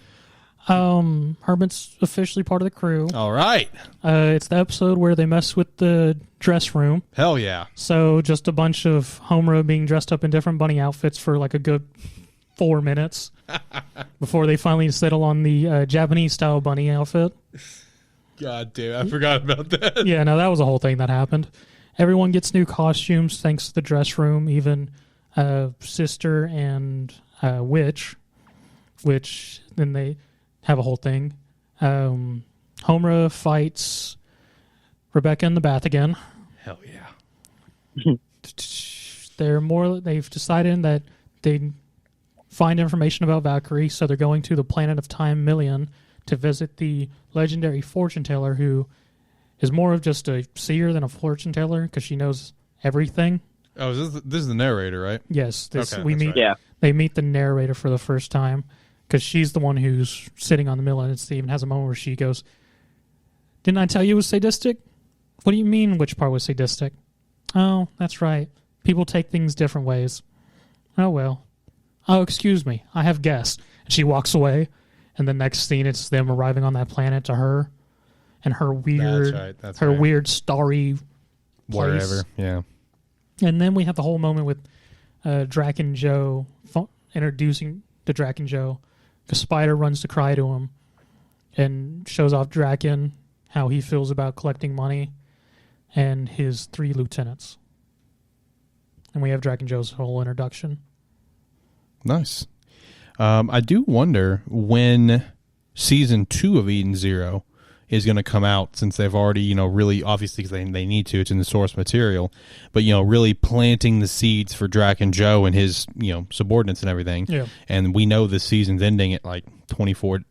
Hermit's officially part of the crew. All right. It's the episode where they mess with the dress room. Hell yeah. So just a bunch of Homura being dressed up in different bunny outfits for like a good 4 minutes before they finally settle on the Japanese-style bunny outfit. God damn, I forgot about that. Yeah, no, that was a whole thing that happened. Everyone gets new costumes thanks to the dress room, even Sister and Witch, which then they have a whole thing. Homura fights Rebecca in the bath again. Hell yeah. They've decided that they find information about Valkyrie, so they're going to the planet of Time Million to visit the legendary fortune teller, who is more of just a seer than a fortune teller because she knows everything. Oh, this is the narrator, right? Yes. Okay, Yeah. They meet the narrator for the first time because she's the one who's sitting on the mill, and it even has a moment where she goes, "Didn't I tell you it was sadistic? What do you mean which part was sadistic?" "Oh, that's right. People take things different ways." "Oh, well." "Oh, excuse me. I have guests." And she walks away, and the next scene it's them arriving on that planet to her and her weird, weird starry place. Wherever, yeah. And then we have the whole moment with Drac and Joe introducing the Drac and Joe, because Spider runs to cry to him and shows off Draken, how he feels about collecting money, and his 3 lieutenants. And we have Drac and Joe's whole introduction. Nice. I do wonder when season 2 of Eden Zero is going to come out, since they've already, really, obviously, because they need to, it's in the source material, but, really planting the seeds for Drac and Joe and his, subordinates and everything. Yeah. And we know this season's ending at like 24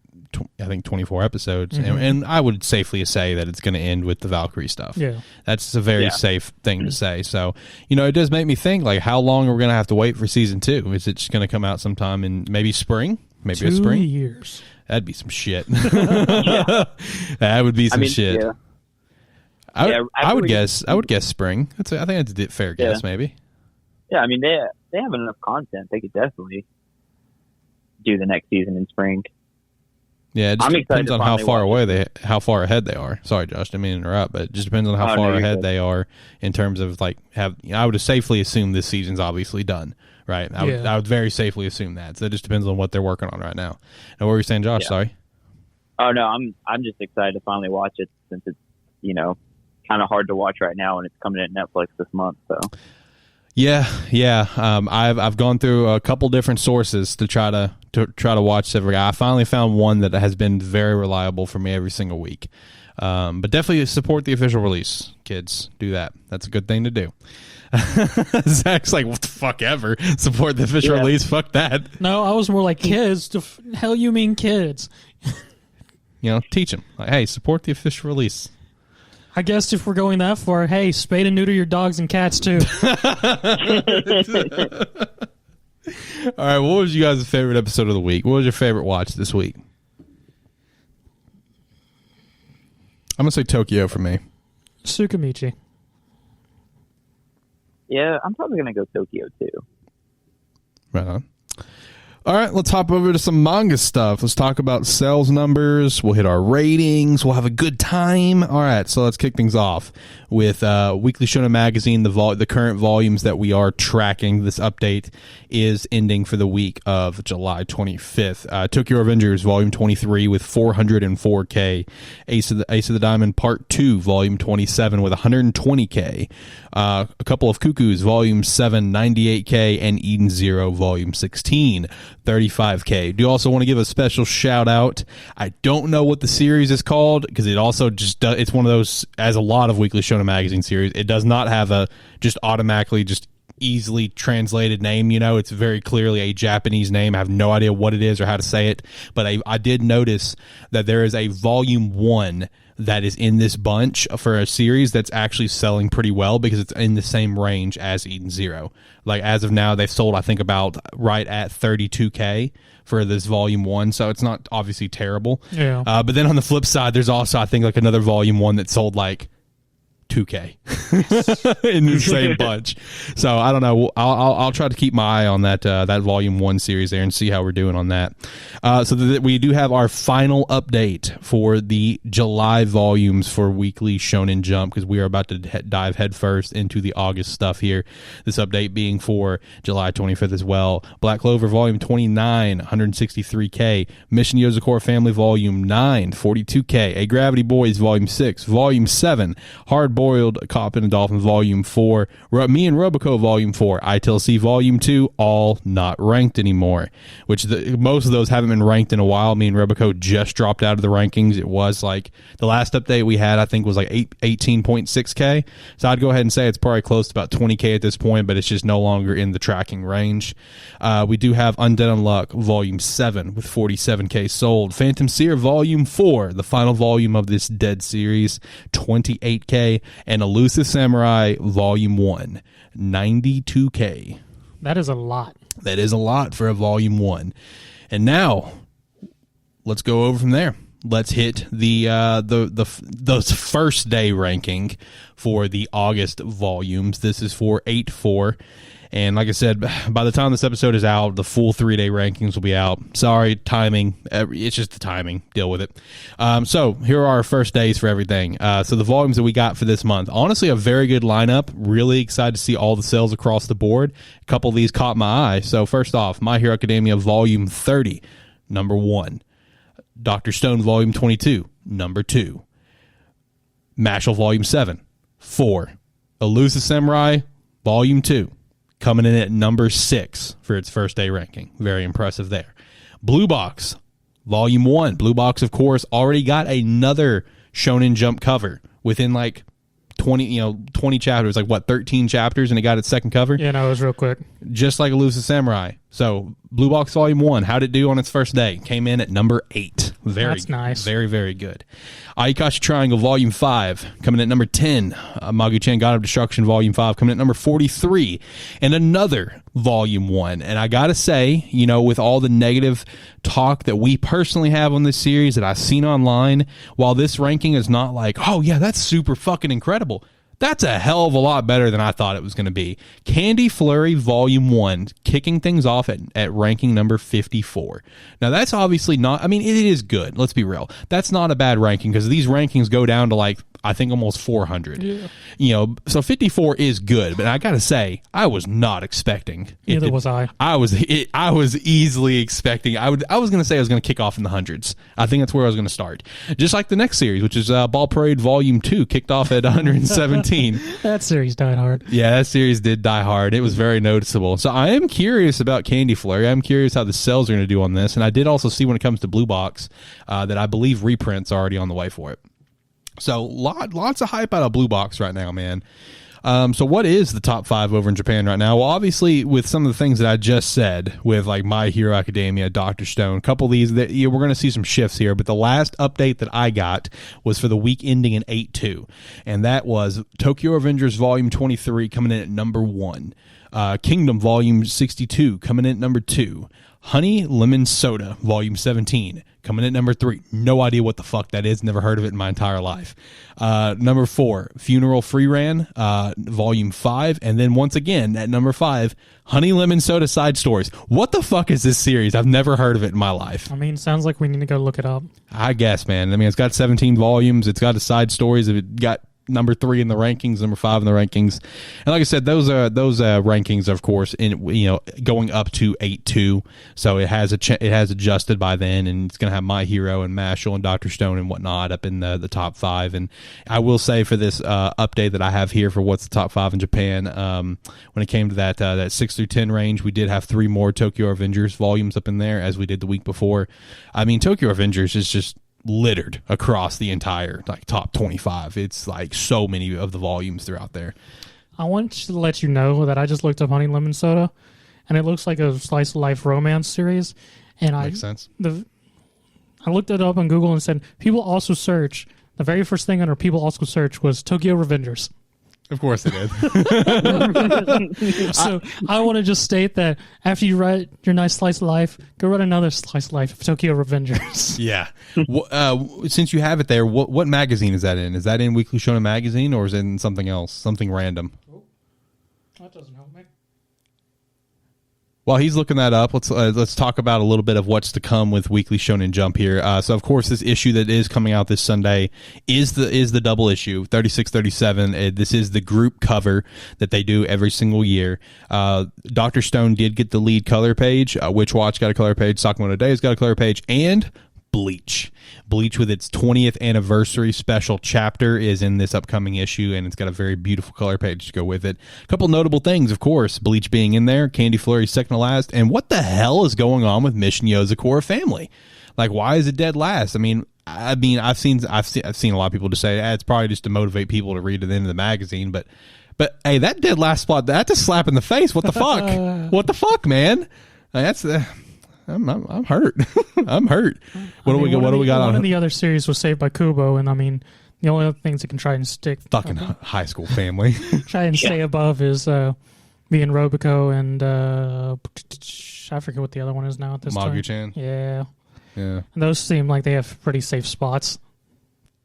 episodes. Mm-hmm. And I would safely say that it's going to end with the Valkyrie stuff. Yeah. That's a very safe thing to say. So, it does make me think, like, how long are we going to have to wait for season 2? Is it just going to come out sometime in maybe spring? Maybe 2 a spring? years. That'd be some shit. That would be some shit. Yeah. I would guess spring. I think that's a fair guess, maybe. Yeah, I mean, they have enough content. They could definitely do the next season in spring. Yeah, it just depends on how far ahead they are. Sorry, Josh, didn't mean to interrupt, but it just depends on how far ahead they are in terms of I would safely assume this season's obviously done, right? I would very safely assume that. So it just depends on what they're working on right now. And what were you saying, Josh? Sorry. Oh no, I'm just excited to finally watch it, since it's kind of hard to watch right now, and it's coming at Netflix this month. So. Yeah. I've gone through a couple different sources to try to watch every guy. I finally found one that has been very reliable for me every single week. But definitely support the official release, kids. Do that. That's a good thing to do. Zach's like, what the fuck ever? Support the official release? Fuck that. No, I was more like, kids. The hell you mean kids? Teach them. Like, hey, support the official release. I guess if we're going that far, hey, spay and neuter your dogs and cats too. All right, what was you guys' favorite episode of the week? What was your favorite watch this week? I'm going to say Tokyo for me. Tsukimichi. Yeah, I'm probably going to go Tokyo too. Right on. All right, let's hop over to some manga stuff. Let's talk about sales numbers. We'll hit our ratings. We'll have a good time. All right, so let's kick things off with Weekly Shonen Magazine, the current volumes that we are tracking. This update is ending for the week of July 25th. Tokyo Revengers, Volume 23 with 404K. Ace of the Diamond Part 2, Volume 27 with 120K. A couple of Cuckoos, Volume 7, 98K, and Eden Zero, Volume 16, 35K. Do also want to give a special shout out. I don't know what the series is called, because it also it's one of those, as a lot of Weekly Shonen Magazine series, it does not have a just automatically just easily translated name. You know, it's very clearly a Japanese name. I have no idea what it is or how to say it, but I did notice that there is a volume 1 that is in this bunch for a series that's actually selling pretty well because it's in the same range as Eden Zero. Like, as of now, they've sold, I think, about right at 32K for this volume 1, so it's not obviously terrible. Yeah. But then on the flip side, there's also, I think, like another volume 1 that sold like 2K in the same bunch. So I don't know. I'll try to keep my eye on that that volume 1 series there and see how we're doing on that. So we do have our final update for the July volumes for Weekly Shonen Jump, because we are about to dive headfirst into the August stuff here. This update being for July 25th as well. Black Clover volume 29, 163K. Mission Yozakura Family volume 9, 42K. A Gravity Boys volume 6, volume 7. Hard Boiled Cop and a Dolphin volume 4, Me and Roboco volume 4, ITLC volume 2, all not ranked anymore, which most of those haven't been ranked in a while. Me and Roboco just dropped out of the rankings. It was like the last update we had, I think, was like 18.6K, so I'd go ahead and say it's probably close to about 20K at this point, but it's just no longer in the tracking range. We do have Undead Unluck volume 7 with 47K sold. Phantom Seer volume 4, the final volume of this Dead series, 28K. And Elusive Samurai Volume 1, 92K. That is a lot. That is a lot for a Volume 1. And now, let's go over from there. Let's hit the first day ranking for the August volumes. This is for 8-4. And like I said, by the time this episode is out, the full 3-day rankings will be out. Sorry, timing. It's just the timing. Deal with it. So here are our first days for everything. So the volumes that we got for this month. Honestly, a very good lineup. Really excited to see all the sales across the board. A couple of these caught my eye. So first off, My Hero Academia Volume 30, number 1. Dr. Stone Volume 22, number 2. Mashle Volume 7, 4. Elusive Samurai Volume 2. Coming in at number 6 for its first day ranking. Very impressive there. Blue Box, Volume 1. Blue Box, of course, already got another Shonen Jump cover within like 20 chapters, like what, 13 chapters, and it got its second cover? Yeah, no, it was real quick. Just like Elusive Samurai. So, Blue Box Volume 1, how'd it do on its first day? Came in at number 8. That's nice. Very, very good. Ayakashi Triangle Volume 5, coming in at number 10. Magu-chan God of Destruction Volume 5, coming in at number 43. And another Volume 1. And I gotta say, with all the negative talk that we personally have on this series that I've seen online, while this ranking is not like, oh yeah, that's super fucking incredible, that's a hell of a lot better than I thought it was going to be. Candy Flurry Volume 1, kicking things off at ranking number 54. Now, that's obviously not, it is good. Let's be real. That's not a bad ranking, because these rankings go down to like, I think almost 400. Yeah. So 54 is good, but I got to say, I was not expecting. Neither was I. I was easily expecting. I was going to say I was going to kick off in the hundreds. I think that's where I was going to start. Just like the next series, which is Ball Parade Volume 2, kicked off at 117. That series died hard. Yeah, that series did die hard. It was very noticeable. So I am curious about Candy Flurry. I'm curious how the sales are going to do on this. And I did also see when it comes to Blue Box that I believe reprints are already on the way for it. So lots of hype out of Blue Box right now, man. So what is the top 5 over in Japan right now? Well, obviously, with some of the things that I just said, with like My Hero Academia, Dr. Stone, a couple of these, that we're going to see some shifts here. But the last update that I got was for the week ending in 8-2. And that was Tokyo Avengers Volume 23 coming in at number 1. Kingdom Volume 62 coming in at number 2. Honey Lemon Soda Volume 17 coming in at number 3. No idea what the fuck that is. Never heard of it in my entire life. Number 4, Funeral Freeran Volume 5. And then once again, at number 5, Honey Lemon Soda Side Stories. What the fuck is this series? I've never heard of it in my life. Sounds like we need to go look it up. I guess, man. It's got 17 volumes. It's got a side stories. It got number 3 in the rankings, number 5 in the rankings, and like I said, those rankings, of course, in going up to 8-2. So it has adjusted by then, and it's going to have My Hero and Mashle and Dr. Stone and whatnot up in the top 5. And I will say for this update that I have here for what's the top 5 in Japan, when it came to that 6 through 10 range, we did have 3 more Tokyo Avengers volumes up in there as we did the week before. Tokyo Avengers is just littered across the entire top 25. It's like so many of the volumes throughout there. I want to let you know that I just looked up Honey Lemon Soda, and it looks like a slice of life romance series. And Makes sense. I looked it up on Google and said people also search. The very first thing under people also search was Tokyo Revengers. Of course they did. So I want to just state that after you write your nice slice of life, go write another slice of life of Tokyo Revengers. Yeah. Since you have it there, what magazine is that in? Is that in Weekly Shonen Magazine or is it in something else, something random? That doesn't help me. While he's looking that up, let's talk about a little bit of what's to come with Weekly Shonen Jump here. So, of course, this issue that is coming out this Sunday is the double issue, 36-37. This is the group cover that they do every single year. Dr. Stone did get the lead color page. Witch Watch got a color page. Sakamoto Days got a color page. And Bleach with its 20th anniversary special chapter is in this upcoming issue, and it's got a very beautiful color page to go with it. A couple notable things, of course, Bleach being in there, Candy Flurry second to last, and what the hell is going on with Mission Yozakura family? Like, why is it dead last? I mean, I've seen a lot of people just say it's probably just to motivate people to read to the end of the magazine, but hey, that dead last spot, that's a slap in the face. What the fuck? What the fuck, man? That's I'm hurt. I'm hurt. What do we got on? One of the other series was Saved by Kubo, and I mean, the only other things that can try and stick fucking high school family try and stay above is me and Robico and I forget what the other one is now at this time. Magu-chan. Yeah. And those seem like they have pretty safe spots.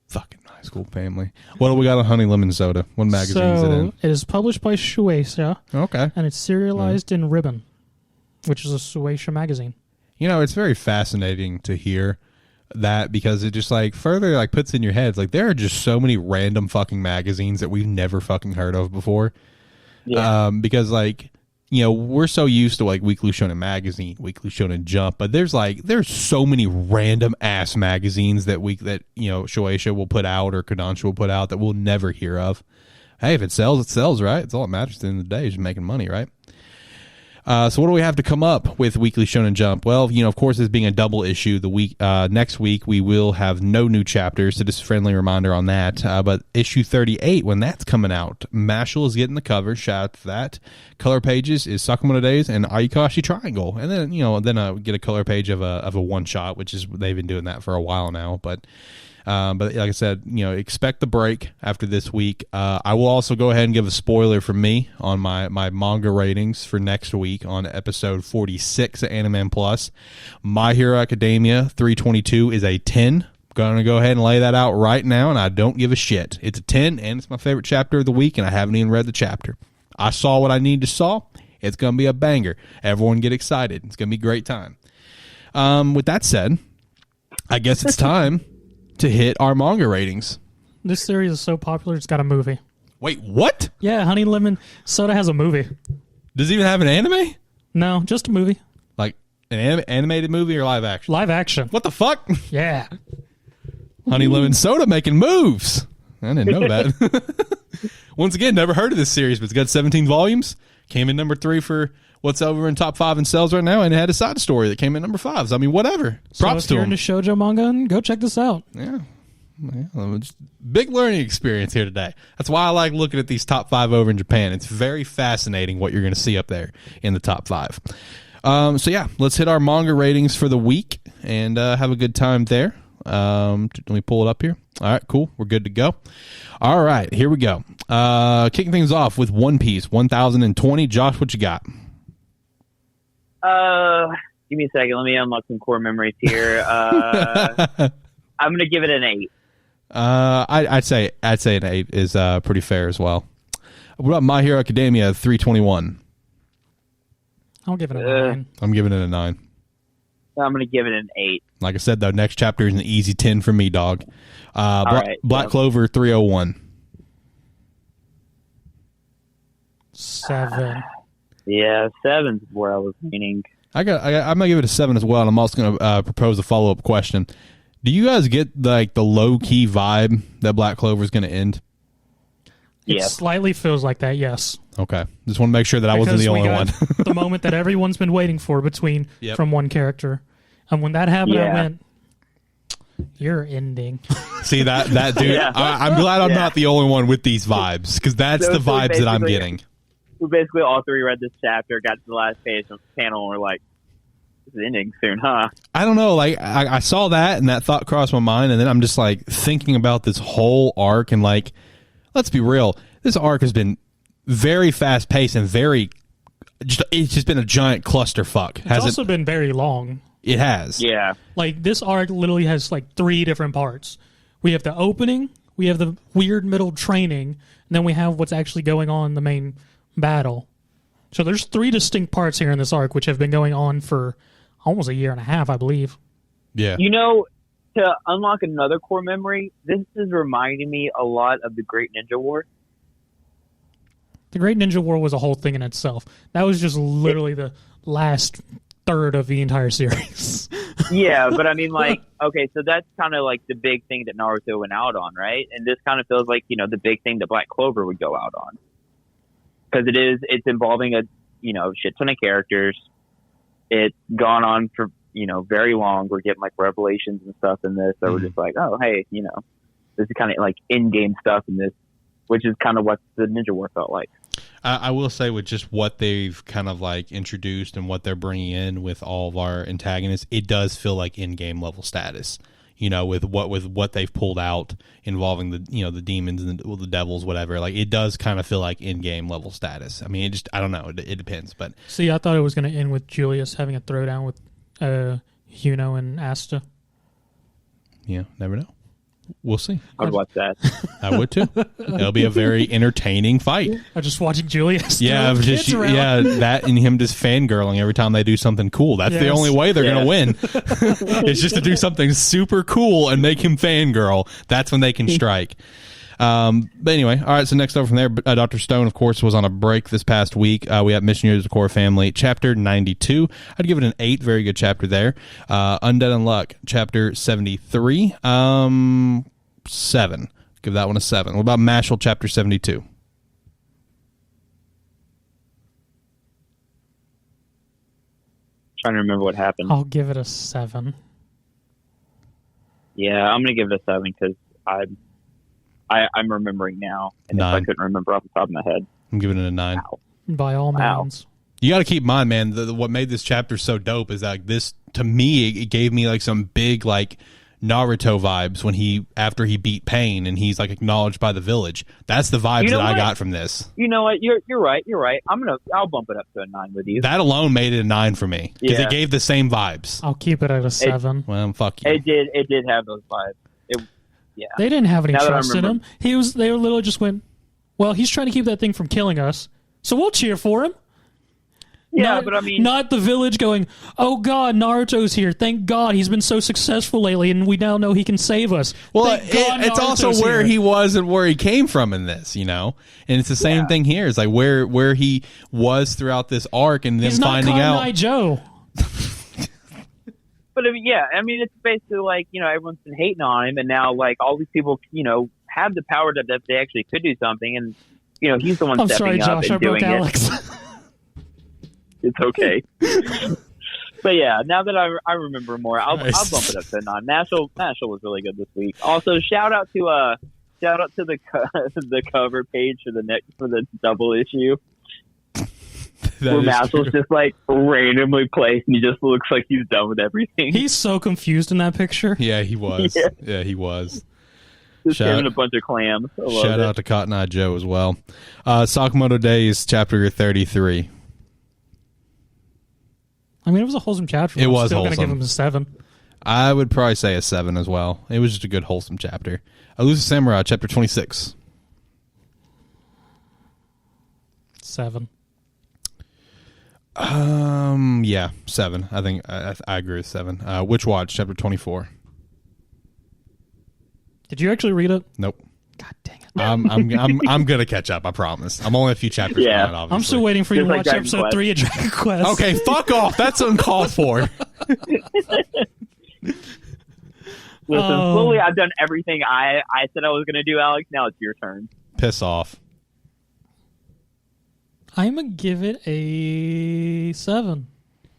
Fucking high school family. What do we got on Honey Lemon Soda? What magazine is it in? It is published by Shueisha. Okay. And it's serialized in Ribbon, which is a Shueisha magazine. You know, it's very fascinating to hear that because it just like further like puts in your heads like there are just so many random fucking magazines that we've never fucking heard of before. Yeah. Because like, you know, we're so used to like Weekly Shonen Magazine, Weekly Shonen Jump, but there's so many random ass magazines that you know Shueisha will put out or Kodansha will put out that we'll never hear of. Hey, if it sells, it sells, right? It's all that matters at the end of the day is just making money, right? So what do we have to come up with Weekly Shonen Jump? Well, you know, of course, this being a double issue, next week we will have no new chapters, so just a friendly reminder on that. But issue 38, when that's coming out, Mashle is getting the cover. Shout out to that. Color pages is Sakamoto Days and Ayukashi Triangle, and then we get a color page of a one shot, which is they've been doing that for a while now, but like I said, you know, expect the break after this week. I will also go ahead and give a spoiler from me on my manga ratings for next week on episode 46 of AniMan Plus. My Hero Academia 322 is a 10. Going to go ahead and lay that out right now, and I don't give a shit. It's a 10, and it's my favorite chapter of the week, and I haven't even read the chapter. I saw what I need to saw. It's going to be a banger. Everyone get excited. It's going to be a great time. With that said, I guess it's time to hit our manga ratings. This series is so popular, it's got a movie. Wait, what? Yeah, Honey Lemon Soda has a movie. Does it even have an anime? No, just a movie. Like an animated movie or live action? Live action. What the fuck? Yeah. Honey Lemon Soda making moves. I didn't know that. Once again, never heard of this series, but it's got 17 volumes. Came in number 3 for what's over in top 5 in sales right now, and it had a side story that came in number 5. So, I mean, whatever. Props to them. If you're into shoujo manga, go check this out. Yeah. Big learning experience here today. That's why I like looking at these top 5 over in Japan. It's very fascinating what you're going to see up there in the top 5. So, yeah, let's hit our manga ratings for the week and have a good time there. Let me pull it up here. All right, cool. We're good to go. All right, here we go. Kicking things off with One Piece 1020. Josh, what you got? Give me a second. Let me unlock some core memories here. I'm gonna give it an 8. I'd say an 8 is pretty fair as well. What about My Hero Academia 321? I'll give it a 9. I'm giving it a 9. I'm gonna give it an 8. Like I said, though, next chapter is an easy 10 for me, dog. Black Clover 301. 7. Yeah, 7's where I was leaning. I'm gonna give it a 7 as well, and I'm also gonna propose a follow-up question. Do you guys get like the low-key vibe that Black Clover is gonna end? It slightly feels like that, yes. Okay, just want to make sure that I wasn't the only one. The moment that everyone's been waiting for from one character, and when that happened, I went, Your ending. See that dude? Yeah. I'm glad I'm not the only one with these vibes, because that's the vibes that I'm getting. We basically all three read this chapter, got to the last page of the panel, and we're like, "This is ending soon, huh?" I don't know. Like I saw that, and that thought crossed my mind, and then I'm just like thinking about this whole arc, and like, let's be real, this arc has been very fast paced and it's just been a giant clusterfuck. It's also been very long. It has. Yeah. Like, this arc literally has, like, 3 different parts. We have the opening, we have the weird middle training, and then we have what's actually going on in the main battle. So there's 3 distinct parts here in this arc, which have been going on for almost a year and a half, I believe. Yeah. You know, to unlock another core memory, this is reminding me a lot of the Great Ninja War. The Great Ninja War was a whole thing in itself. That was just literally the last third of the entire series. Yeah, but I mean, like, okay, so that's kind of like the big thing that Naruto went out on, right? And this kind of feels like, you know, the big thing that Black Clover would go out on. Because it's involving a, you know, shit ton of characters. It's gone on for, you know, very long. We're getting, like, revelations and stuff in this. So we're just like, oh, hey, you know, this is kind of like in-game stuff in this, which is kind of what the Ninja War felt like. I will say, with just what they've kind of like introduced and what they're bringing in with all of our antagonists, it does feel like in-game level status. You know, with what they've pulled out involving the, you know, the demons and the devils, whatever. Like, it does kind of feel like in-game level status. I mean, it just, I don't know. It depends. But see, I thought it was going to end with Julius having a throwdown with Yuno and Asta. Yeah, never know. We'll see. I'd watch that. I would too. It'll be a very entertaining fight. I'm just watching Julius. Yeah, that and him just fangirling every time they do something cool. That's the only way they're going to win. It's just to do something super cool and make him fangirl. That's when they can strike. But anyway, all right, so next over from there, Dr. Stone, of course, was on a break this past week. We have Mission Years of the Core Family, Chapter 92. I'd give it an 8. Very good chapter there. Undead Unluck, Chapter 73. 7. Give that one a 7. What about Mashle, Chapter 72? Trying to remember what happened. I'll give it a 7. Yeah, I'm going to give it a 7 because I'm remembering now, and 9. if I couldn't remember off the top of my head. I'm giving it a 9. Wow. By all means. You got to keep in mind, man, what made this chapter so dope is that this, to me, it gave me like some big like Naruto vibes when after he beat Pain and he's like acknowledged by the village. That's the vibes I got from this. You know what? You're right. I'll bump it up to a 9 with you. That alone made it a 9 for me because it gave the same vibes. I'll keep it at a 7. Well, fuck you. It did have those vibes. Yeah. They didn't have any trust in him. They literally just went, well, he's trying to keep that thing from killing us, so we'll cheer for him. Yeah, but I mean, not the village going, oh God, Naruto's here. Thank God he's been so successful lately, and we now know he can save us. Well, it's also where he was and where he came from in this, you know. And it's the same thing here. It's like where he was throughout this arc, and then finding out. He's not Joe. But I mean, it's basically like, you know, everyone's been hating on him, and now like all these people, you know, have the power that they actually could do something, and you know, he's the one stepping up and doing it. It's okay. But yeah, now that I remember more, I'll bump it up to a 9. Mashle was really good this week. Also, shout out to the cover page for the double issue. Where Mashle's just like randomly placed, and he just looks like he's done with everything. He's so confused in that picture. Yeah, he was. Yeah, he was. Just having a bunch of clams. Shout out to Cotton Eye Joe as well. Sakamoto Days, Chapter 33. I mean, it was a wholesome chapter. It was still wholesome. Going to give him a 7. I would probably say a 7 as well. It was just a good wholesome chapter. Elusive Samurai, Chapter 26. 7. Yeah, 7. I think I agree with 7. Witch Watch, Chapter 24. Did you actually read it? Nope. God dang it! I'm gonna catch up. I promise. I'm only a few chapters behind. Obviously, I'm still waiting for you to watch episode 3 of Dragon Quest. Okay, fuck off. That's uncalled for. Listen, slowly I've done everything I said I was going to do, Alex. Now it's your turn. Piss off. I'm going to give it a 7.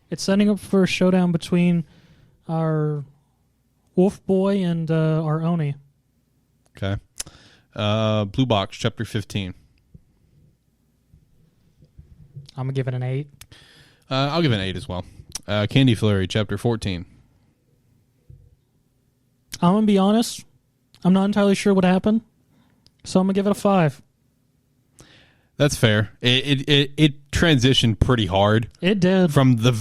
It's setting up for a showdown between our Wolf Boy and our Oni. Okay. Blue Box, Chapter 15. I'm going to give it an 8. I'll give it an 8 as well. Candy Flurry, Chapter 14. I'm going to be honest. I'm not entirely sure what happened, so I'm going to give it a 5. That's fair. It transitioned pretty hard. It did. From the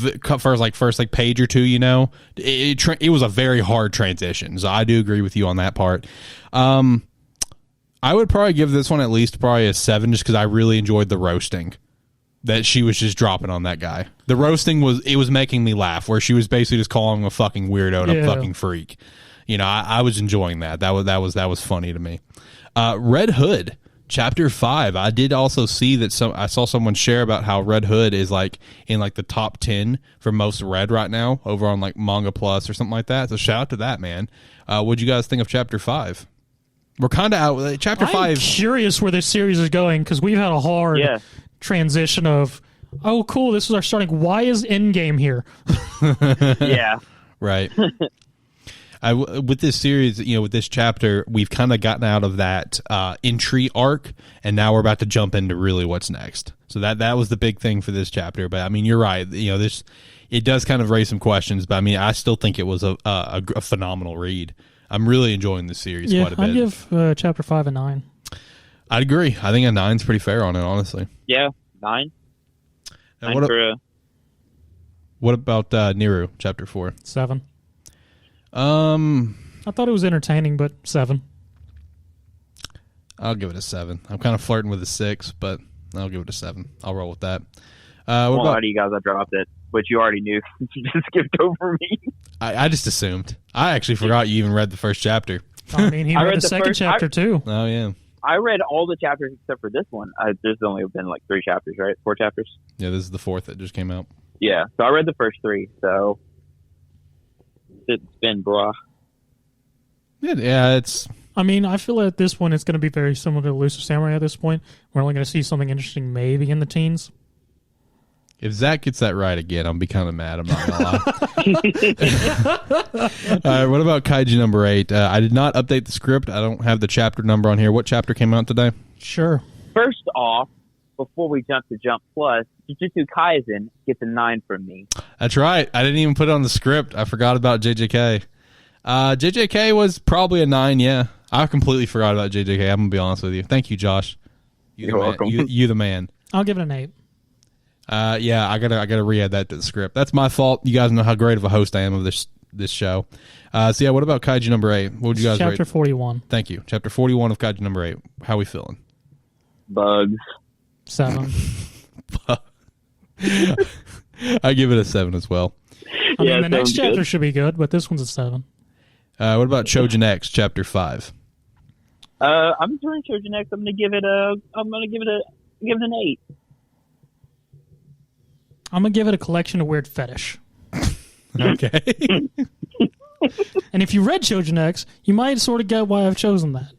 first page or two, you know. It was a very hard transition, so I do agree with you on that part. I would probably give this one at least probably a 7 just because I really enjoyed the roasting that she was just dropping on that guy. The roasting was making me laugh, where she was basically just calling him a fucking weirdo and a fucking freak. You know, I was enjoying that. That was funny to me. Red Hood, Chapter 5. I did also see that I saw someone share about how Red Hood is like in like the top 10 for most read right now over on like Manga Plus or something like that. So shout out to that, man. What'd you guys think of Chapter 5? We're kind of out. Chapter 5. I'm curious where this series is going because we've had a hard transition of, oh, cool, this is our starting. Why is Endgame here? Yeah. Right. With this series, you know, with this chapter, we've kind of gotten out of that entry arc, and now we're about to jump into really what's next. So that was the big thing for this chapter. But I mean, you're right. You know, it does kind of raise some questions. But I mean, I still think it was a phenomenal read. I'm really enjoying this series quite a bit. I'd give Chapter 5 a 9. I'd agree. I think a 9's pretty fair on it, honestly. Yeah, 9. What about Niru, Chapter 4? 7. I thought it was entertaining, but 7. I'll give it a 7. I'm kind of flirting with a 6, but I'll give it a 7. I'll roll with that. A lot of you guys, I dropped it, which you already knew. You just skipped over me. I just assumed. I actually forgot you even read the first chapter. I mean, he read the second chapter, too. Oh, yeah. I read all the chapters except for this one. There's only been like 3 chapters, right? 4 chapters? Yeah, this is the 4th that just came out. Yeah, so I read the first 3, so it's been blah. Yeah, it's... I mean, I feel at this point it's going to be very similar to Elusive Samurai at this point. We're only going to see something interesting maybe in the teens. If Zach gets that right again, I'll be kind of mad. I'm not going to lie. All right, what about Kaiju number 8? I did not update the script. I don't have the chapter number on here. What chapter came out today? Sure. First off, before we jump to Jump Plus, Jujutsu Kaisen gets a 9 from me. That's right. I didn't even put it on the script. I forgot about JJK. JJK was probably a 9, yeah. I completely forgot about JJK. I'm going to be honest with you. Thank you, Josh. You're welcome. You the man. I'll give it an 8. Yeah, I gotta re-add that to the script. That's my fault. You guys know how great of a host I am of this show. So yeah, what about Kaiju number 8? What would you guys rate? Chapter 41. Thank you. Chapter 41 of Kaiju number 8. How are we feeling? Bugs. 7. I give it a 7 as well. I mean, the next chapter should be good, but this one's a 7. What about Chojin X, Chapter 5? I'm doing Chojin X. I'm gonna give it an 8. I'm going to give it a collection of weird fetish. Okay. And if you read Chojin X, you might sort of get why I've chosen that.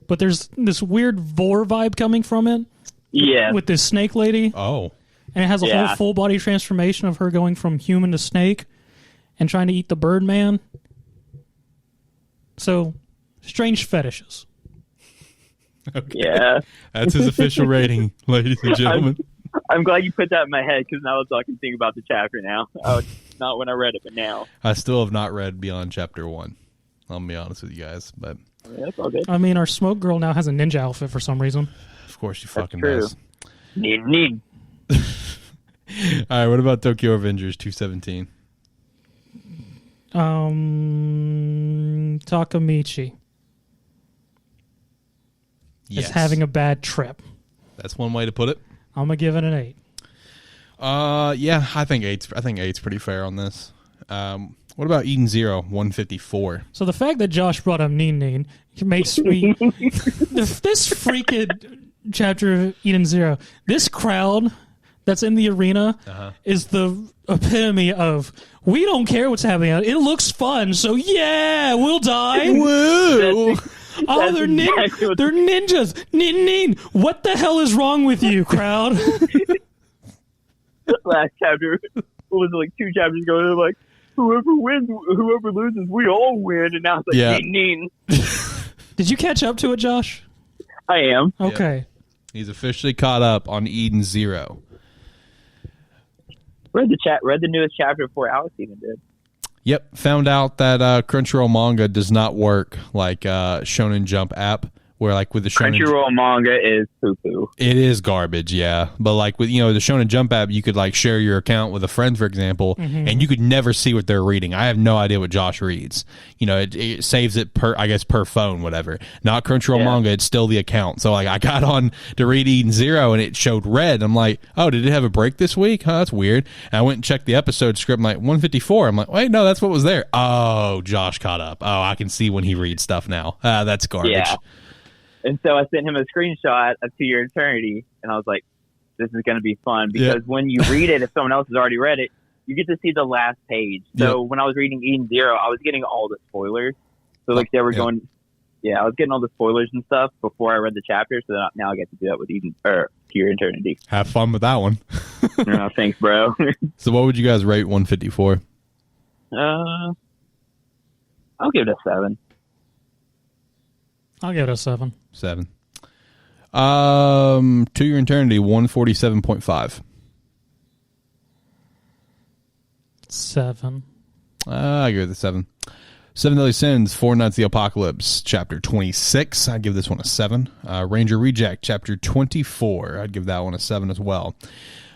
But there's this weird vor vibe coming from it. Yeah. With this snake lady. Oh. And it has a whole full body transformation of her going from human to snake and trying to eat the bird man. So, strange fetishes. Okay. Yeah. That's his official rating, ladies and gentlemen. I'm glad you put that in my head because now I can think about the chapter now. Not when I read it, but now. I still have not read beyond Chapter 1. I'll be honest with you guys, but yeah, that's all good. I mean, our smoke girl now has a ninja outfit for some reason. Of course she fucking does. Need. All right, what about Tokyo Avengers 217? Tsukimichi. Yes. Is having a bad trip. That's one way to put it. I'm gonna give it an 8. Yeah, I think 8's pretty fair on this. What about Eden Zero 154? So the fact that Josh brought up Nin makes me this freaking chapter of Eden Zero. This crowd that's in the arena is the epitome of we don't care what's happening. It looks fun, so yeah, we'll die. Woo! They're ninjas. Nin. What the hell is wrong with you, crowd? Last chapter, what was it, like 2 chapters ago? They're like, whoever wins, whoever loses, we all win. And now it's like, yeah. Ning. Did you catch up to it, Josh? I am. Okay. Yep. He's officially caught up on Eden Zero. Read the newest chapter before Alex even did. Yep, found out that Crunchyroll manga does not work like Shonen Jump app, where like with the Crunchyroll manga is poo-poo. It is garbage, yeah. But like with the Shonen Jump app, you could like share your account with a friend, for example, and you could never see what they're reading. I have no idea what Josh reads. It saves it per phone, whatever. Not Crunchyroll manga, it's still the account. So like I got on to read Eden Zero and it showed red. I'm like, oh, did it have a break this week? Huh, that's weird. And I went and checked the episode script. I'm like 154. I'm like, wait, no, that's what was there. Oh, Josh caught up. Oh, I can see when he reads stuff now. That's garbage. Yeah. And so I sent him a screenshot of To Your Eternity, and I was like, this is going to be fun. Because when you read it, if someone else has already read it, you get to see the last page. So when I was reading Eden Zero, I was getting all the spoilers. So like they were going, I was getting all the spoilers and stuff before I read the chapter. So now I get to do that with To Your Eternity. Have fun with that one. No, thanks, bro. So what would you guys rate 154? I'll give it a 7. I'll give it a 7. 7. To Your Eternity, 147.5. 7. I give it a 7. Seven Deadly Sins, Four Nights of the Apocalypse, Chapter 26. I'd give this one a 7. Ranger Reject, Chapter 24. I'd give that one a 7 as well.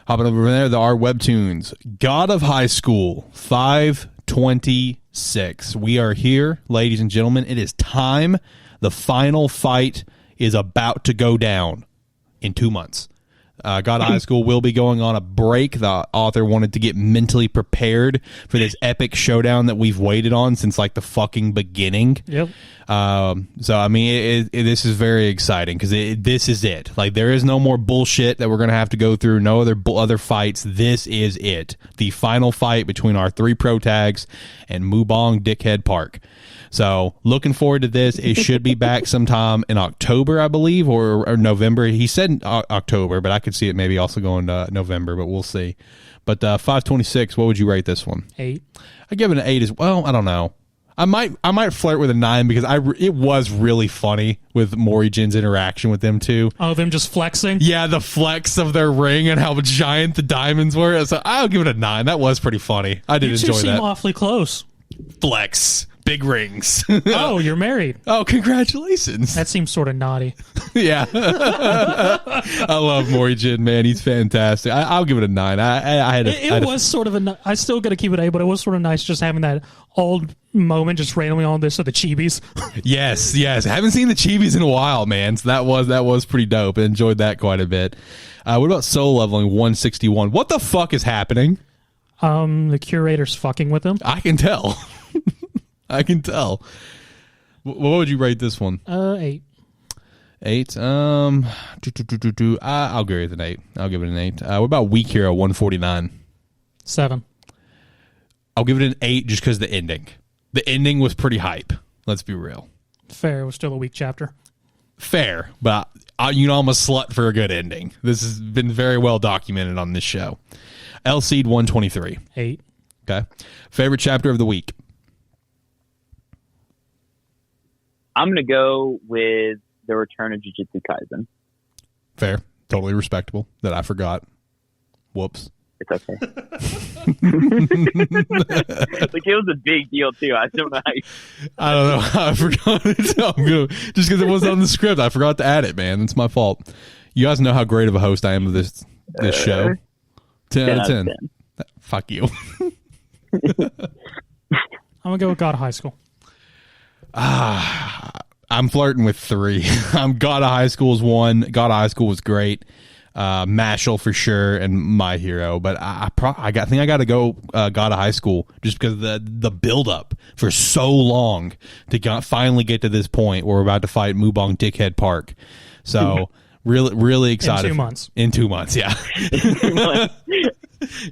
Hopping over there, there are webtoons. God of High School, 5/26. We are here, ladies and gentlemen. It is time. The final fight is about to go down in 2 months. God of High School will be going on a break. The author wanted to get mentally prepared for this epic showdown that we've waited on since like the fucking beginning. Yep. So, I mean, this is very exciting because this is it. Like, there is no more bullshit that we're going to have to go through. No other fights. This is it. The final fight between our 3 pro tags and Mubong Dickhead Park. So, looking forward to this. It should be back sometime in October, I believe, or November. He said October, but I could see it maybe also going to November, but we'll see. But 5/26, what would you rate this one? 8. I give it an 8 as well. I don't know. I might flirt with a 9 because it was really funny with Morijin's interaction with them too. Oh, them just flexing? Yeah, the flex of their ring and how giant the diamonds were. So I'll give it a 9. That was pretty funny. I did enjoy that. You two seem awfully close. Flex. Big rings. Oh, you're married. Oh, congratulations. That seems sort of naughty. Yeah. I love Morijin, man. He's fantastic. I'll give it a 9. It was sort of I still got to keep it 8, but it was sort of nice just having that old moment just randomly on this of the chibis. Yes. I haven't seen the chibis in a while, man. So that was pretty dope. I enjoyed that quite a bit. What about soul leveling 161? What the fuck is happening? The curator's fucking with them. I can tell. I can tell. What would you rate this one? 8. 8. I'll give it an 8. I'll give it an 8. What about Weak Hero 149? 7. I'll give it an 8 just because the ending. The ending was pretty hype. Let's be real. Fair. It was still a weak chapter. Fair, but I'm a slut for a good ending. This has been very well documented on this show. L-Seed 123. 8. Okay. Favorite chapter of the week? I'm going to go with the return of Jujutsu Kaisen. Fair. Totally respectable that I forgot. Whoops. It's okay. Like, it was a big deal, too. I don't know I don't know how I forgot it. Just because it wasn't on the script. I forgot to add it, man. It's my fault. You guys know how great of a host I am of this show. 10 out of 10. Fuck you. I'm going to go with God of High School. I'm flirting with 3. God of High School is 1. God of High School was great. Mashle for sure, and My Hero. But I think I got to go God of High School just because the build up for so long to finally get to this point where we're about to fight Mubong Dickhead Park. So really excited. In 2 months. In 2 months, yeah.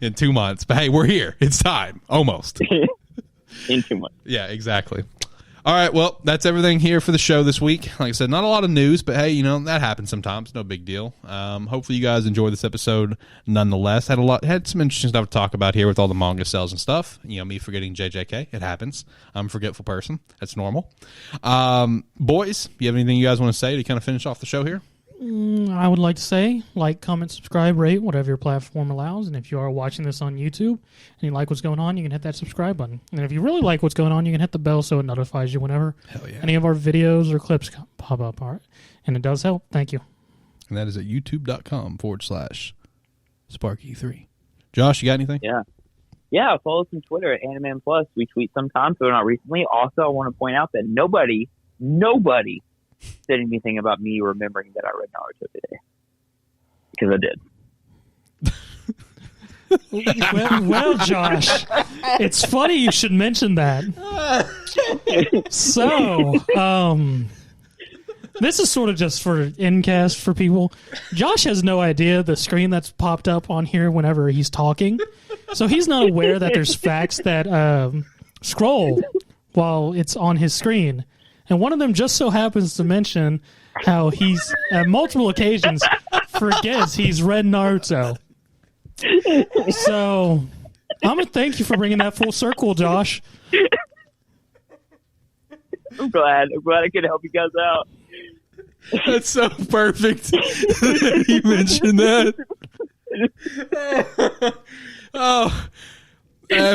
In 2 months. But hey, we're here. It's time. Almost. In 2 months. Yeah, exactly. All right, well, that's everything here for the show this week. Like I said, not a lot of news, but hey, that happens sometimes. No big deal. Hopefully you guys enjoyed this episode nonetheless. Had some interesting stuff to talk about here with all the manga sales and stuff. Me forgetting JJK. It happens. I'm a forgetful person. That's normal. Boys, you have anything you guys want to say to kind of finish off the show here? I would like to say, like, comment, subscribe, rate, whatever your platform allows. And if you are watching this on YouTube and you like what's going on, you can hit that subscribe button. And if you really like what's going on, you can hit the bell so it notifies you whenever any of our videos or clips pop up. All right. And it does help. Thank you. And that is at youtube.com/Sparky3. Josh, you got anything? Yeah, follow us on Twitter at AniMan Plus. We tweet sometimes, but not recently. Also, I want to point out that nobody said anything about me remembering that I read Naruto today. Because I did. Well, Josh, it's funny you should mention that. So, this is sort of just for incast for people. Josh has no idea the screen that's popped up on here whenever he's talking. So he's not aware that there's facts that scroll while it's on his screen. And one of them just so happens to mention how he's, at multiple occasions, forgets he's read Naruto. So, I'm going to thank you for bringing that full circle, Josh. I'm glad I could help you guys out. That's so perfect that you mentioned that.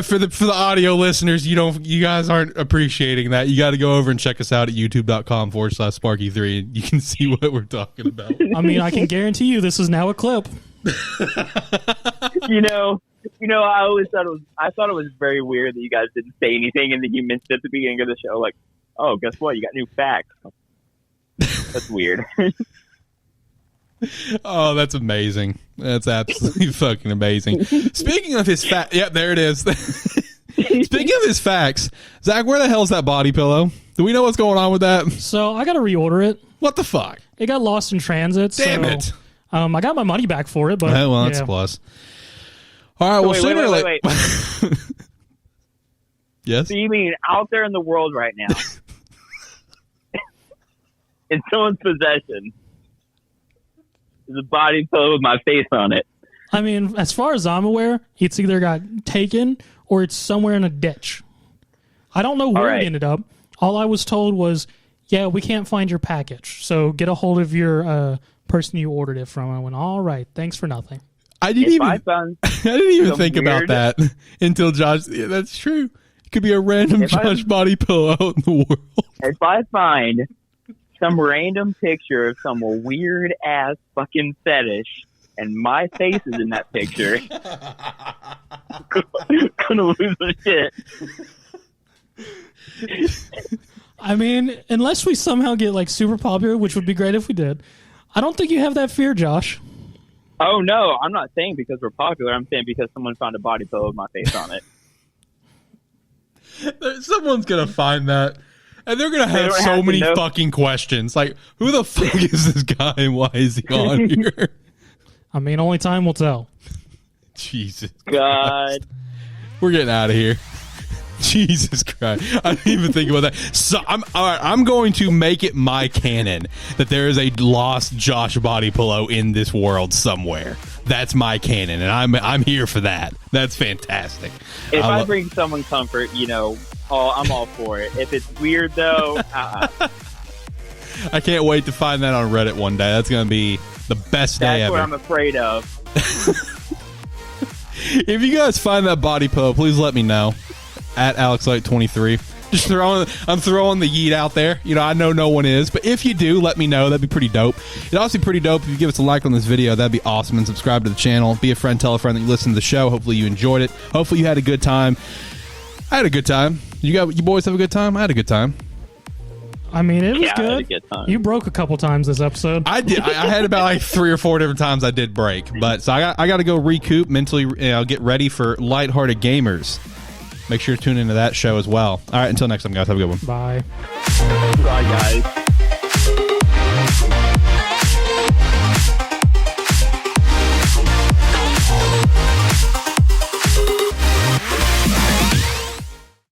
For the audio listeners, you guys aren't appreciating that. You got to go over and check us out at youtube.com/Sparky3 and you can see what we're talking about. I mean, I can guarantee you this is now a clip. I always thought it was very weird that you guys didn't say anything and then you mentioned at the beginning of the show, like, oh, guess what? You got new facts. That's weird. Oh, that's amazing. That's absolutely fucking amazing. Speaking of his facts, yeah, there it is. Speaking of his facts, Zach, where the hell's that body pillow? Do we know what's going on with that? So I got to reorder it. What the fuck? It got lost in transit. Damn it. I got my money back for it, but well, that's a plus. All right, wait. Yes? So you mean out there in the world right now, in someone's possession, there's a body pillow with my face on it? I mean, as far as I'm aware, it's either got taken or it's somewhere in a ditch. I don't know where it ended up. All I was told was, yeah, we can't find your package, so get a hold of your person you ordered it from. I went, all right, thanks for nothing. I didn't even think about that until Josh. Yeah, that's true. It could be a random Josh body pillow out in the world. If I find some random picture of some weird ass fucking fetish and my face is in that picture, I'm gonna lose my shit. I mean, unless we somehow get like super popular, which would be great if we did, I don't think you have that fear, Josh. Oh no, I'm not saying because we're popular. I'm saying because someone found a body pillow with my face on it. Someone's gonna find that. And they're going to have so many fucking questions. Like, who the fuck is this guy and why is he on here? I mean, only time will tell. Jesus God. Christ. We're getting out of here. Jesus Christ. I didn't even think about that. So I'm going to make it my canon that there is a lost Josh body pillow in this world somewhere. That's my canon, and I'm here for that. That's fantastic. If I bring someone comfort, I'm all for it. If it's weird, though, I can't wait to find that on Reddit one day. That's going to be the best day ever. That's what I'm afraid of. If you guys find that body pillow, please let me know. At AlexLight23. I'm throwing the yeet out there. I know no one is, but if you do, let me know. That'd be pretty dope. It'd also be pretty dope if you give us a like on this video. That'd be awesome. And subscribe to the channel. Be a friend, tell a friend that you listen to the show. Hopefully you enjoyed it. Hopefully you had a good time. I had a good time. You boys have a good time? I had a good time. I mean, it was good. I had a good time. You broke a couple times this episode. I did. I had about like 3 or 4 different times I did break. But so I got to go recoup mentally. Get ready for Lighthearted Gamers. Make sure to tune into that show as well. All right, until next time, guys. Have a good one. Bye. Bye, guys.